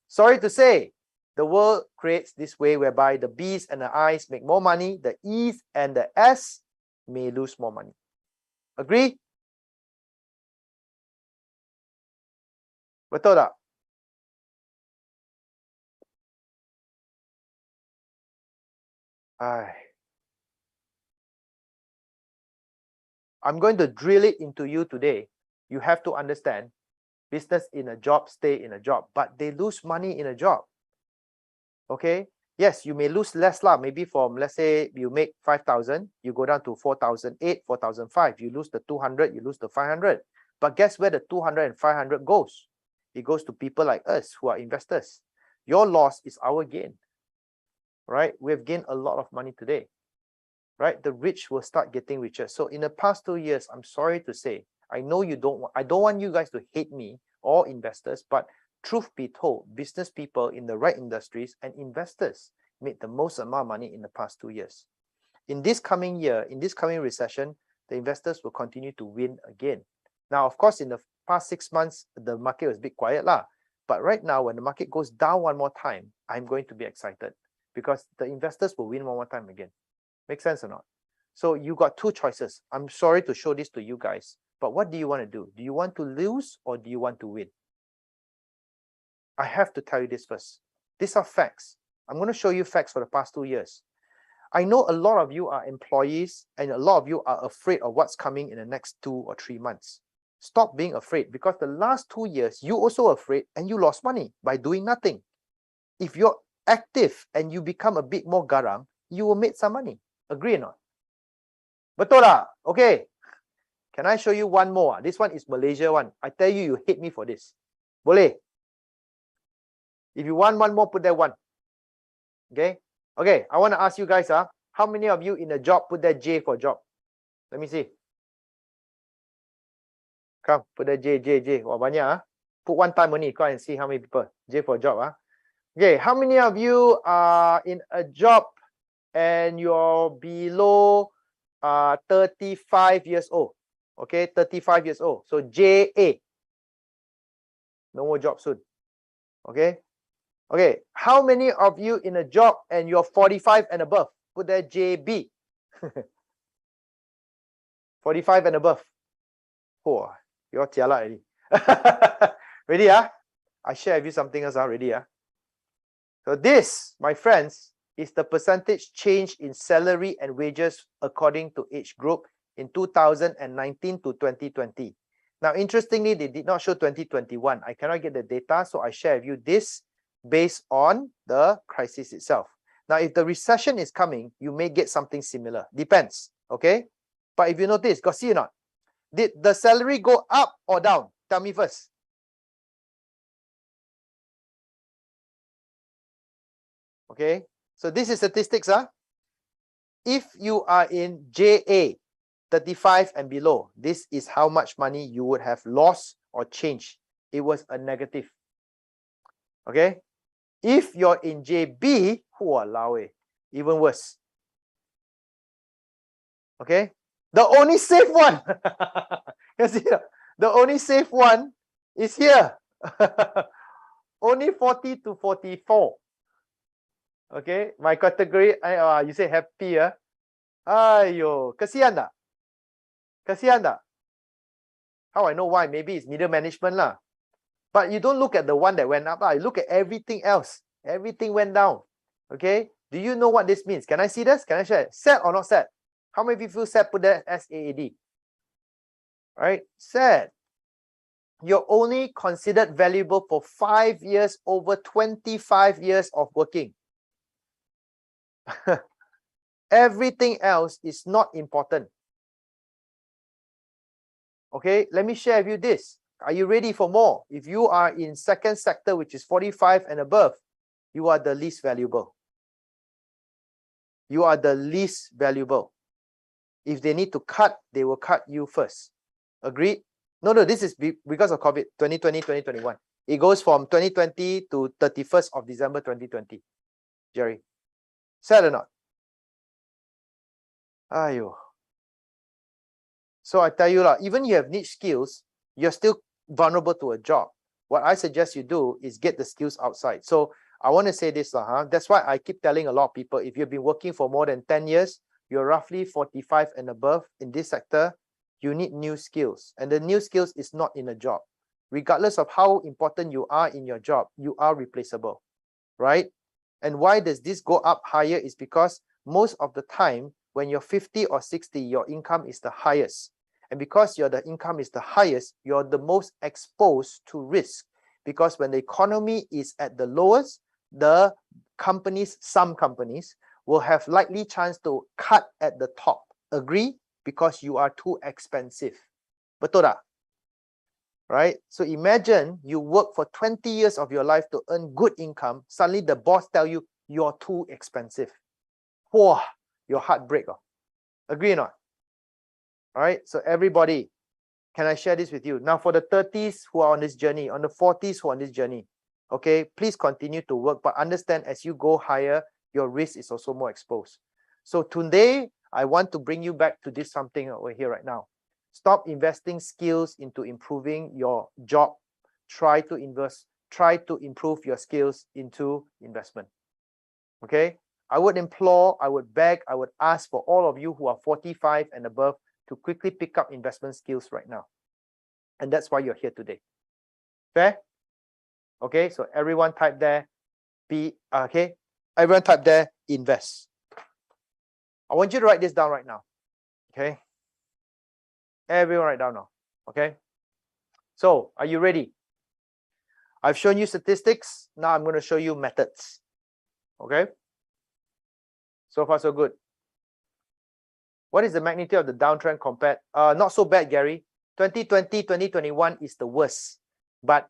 Sorry to say, the world creates this way whereby the B's and the I's make more money, the E's and the S may lose more money. Agree? Betul tak? I'm going to drill it into you today. You have to understand, business in a job, stay in a job, but they lose money in a job. Okay? Yes, you may lose less lah. Maybe from, let's say, you make 5,000, you go down to 4,008, 4,005. You lose the 200, you lose the 500. But guess where the 200 and 500 goes? It goes to people like us who are investors. Your loss is our gain. Right? We've gained a lot of money today. Right? The rich will start getting richer. So in the past 2 years, I'm sorry to say, I know you don't. I don't want you guys to hate me or investors, but truth be told, business people in the right industries and investors made the most amount of money in the past 2 years. In this coming year, in this coming recession, the investors will continue to win again. Now, of course, in the past 6 months, the market was a bit quiet lah. But right now, when the market goes down one more time, I'm going to be excited because the investors will win one more time again. Make sense or not? So you got two choices. I'm sorry to show this to you guys, but what do you want to do? Do you want to lose or do you want to win? I have to tell you this first. These are facts. I'm going to show you facts for the past 2 years. I know a lot of you are employees and a lot of you are afraid of what's coming in the next 2 or 3 months. Stop being afraid, because the last 2 years, you also afraid and you lost money by doing nothing. If you're active and you become a bit more garang, you will make some money. Agree or not? Betul tak? Okay. Can I show you one more? This one is Malaysia one. I tell you, you hate me for this. Boleh? If you want one more, put that one. Okay? Okay, I want to ask you guys, how many of you in a job put that J for job? Let me see. Come, put that J. Wah, banyak. Put one time only. Come and see how many people. J for job. Okay, how many of you are in a job and you're below 35 years old? Okay, 35 years old. So JA. No more job soon. Okay. Okay, how many of you in a job and you're 45 and above? Put there JB. 45 and above. Oh, you're jialat already. Ready? I share with you something else. Ready? So this, my friends, is the percentage change in salary and wages according to age group in 2019 to 2020. Now, interestingly, they did not show 2021. I cannot get the data, so I share with you this based on the crisis itself. Now, if the recession is coming, you may get something similar. Depends, okay? But if you notice, got see or not? Did the salary go up or down? Tell me first. Okay, so this is statistics. If you are in JA, 35 and below, this is how much money you would have lost or changed. It was a negative. Okay, if you're in JB, walao, even worse. Okay, the only safe one, you see, the only safe one is here. Only 40 to 44. Okay, my category, you say happy, Ayo, kasihan tak? Kasihan tak? How I know why? Maybe it's middle management lah. But you don't look at the one that went up. You look at everything else. Everything went down. Okay, do you know what this means? Can I see this? Can I share? Sad or not sad? How many of you feel sad? Put that SAAD. Right? Sad. You're only considered valuable for 5 years over 25 years of working. Everything else is not important. Okay, let me share with you this. Are you ready for more? If you are in second sector, which is 45 and above, you are the least valuable. You are the least valuable. If they need to cut, they will cut you first. Agreed? No, this is because of COVID, 2020, 2021. It goes from 2020 to 31st of December 2020. Jerry, sad or not? Ayo. So I tell you, even you have niche skills, you're still vulnerable to a job. What I suggest you do is get the skills outside. So I want to say this, that's why I keep telling a lot of people, if you've been working for more than 10 years, you're roughly 45 and above in this sector, you need new skills. And the new skills is not in a job. Regardless of how important you are in your job, you are replaceable, right? And why does this go up higher is because most of the time, when you're 50 or 60, your income is the highest. And because the income is the highest, you're the most exposed to risk. Because when the economy is at the lowest, the companies, some companies, will have likely chance to cut at the top. Agree? Because you are too expensive. Betul tak? Right? So imagine you work for 20 years of your life to earn good income. Suddenly the boss tell you, you're too expensive. Whoa, your heart break. Agree or not? All right, so everybody, can I share this with you? Now for the 30s who are on this journey, on the 40s who are on this journey, okay, please continue to work, but understand as you go higher, your risk is also more exposed. So today, I want to bring you back to this something over here right now. Stop investing skills into improving your job. Try to improve your skills into investment. Okay, I would implore, I would beg, I would ask for all of you who are 45 and above to quickly pick up investment skills right now. And that's why you're here today. Fair? Okay, so everyone type there, everyone type there, invest. I want you to write this down right now. Okay? Everyone write down now. Okay? So, are you ready? I've shown you statistics. Now I'm going to show you methods. Okay? So far, so good. What is the magnitude of the downtrend compared? Not so bad, Gary. 2020, 2021 is the worst. But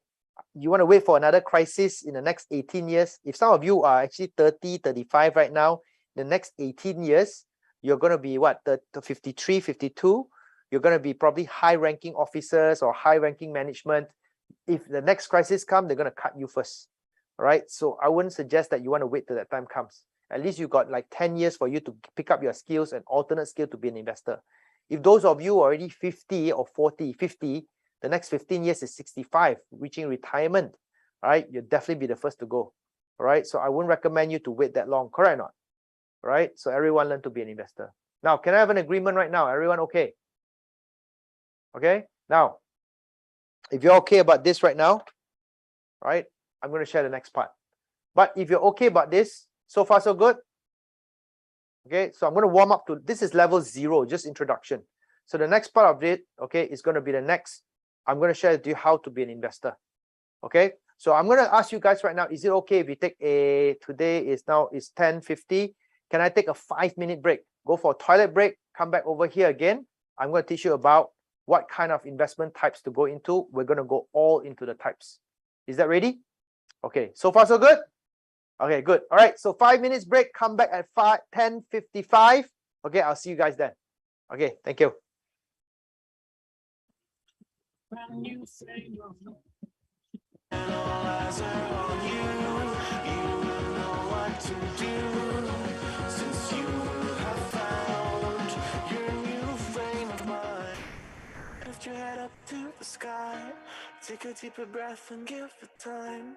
you want to wait for another crisis in the next 18 years? If some of you are actually 30, 35 right now, the next 18 years, you're going to be what? The 53, 52? You're going to be probably high-ranking officers or high-ranking management. If the next crisis comes, they're going to cut you first. All right? So I wouldn't suggest that you want to wait till that time comes. At least you got like 10 years for you to pick up your skills and alternate skill to be an investor. If those of you are already 50 or 40, 50, the next 15 years is 65, reaching retirement. All right? You'll definitely be the first to go. All right? So I wouldn't recommend you to wait that long. Correct or not? All right? So everyone learn to be an investor. Now, can I have an agreement right now? Everyone okay? Okay? Now, if you're okay about this right now, right, I'm going to share the next part. But if you're okay about this, so far so good. Okay, so I'm going to warm up to, this is level 0, just introduction. So the next part of it, okay, is going to be the next. I'm going to share with you how to be an investor. Okay, so I'm going to ask you guys right now, is it okay if we take today is 10:50. Can I take a 5-minute break? Go for a toilet break, come back over here again. I'm going to teach you about what kind of investment types to go into. We're going to go all into the types. Is that ready? Okay, so far so good? Okay, good. All right, so 5 minutes break, come back at 10:55. Okay, I'll see you guys then. Okay, thank you. When you say no, and all eyes are on you, you will know what to do, since you have found your new frame of mind. Lift your head up to the sky, take a deeper breath and give it time.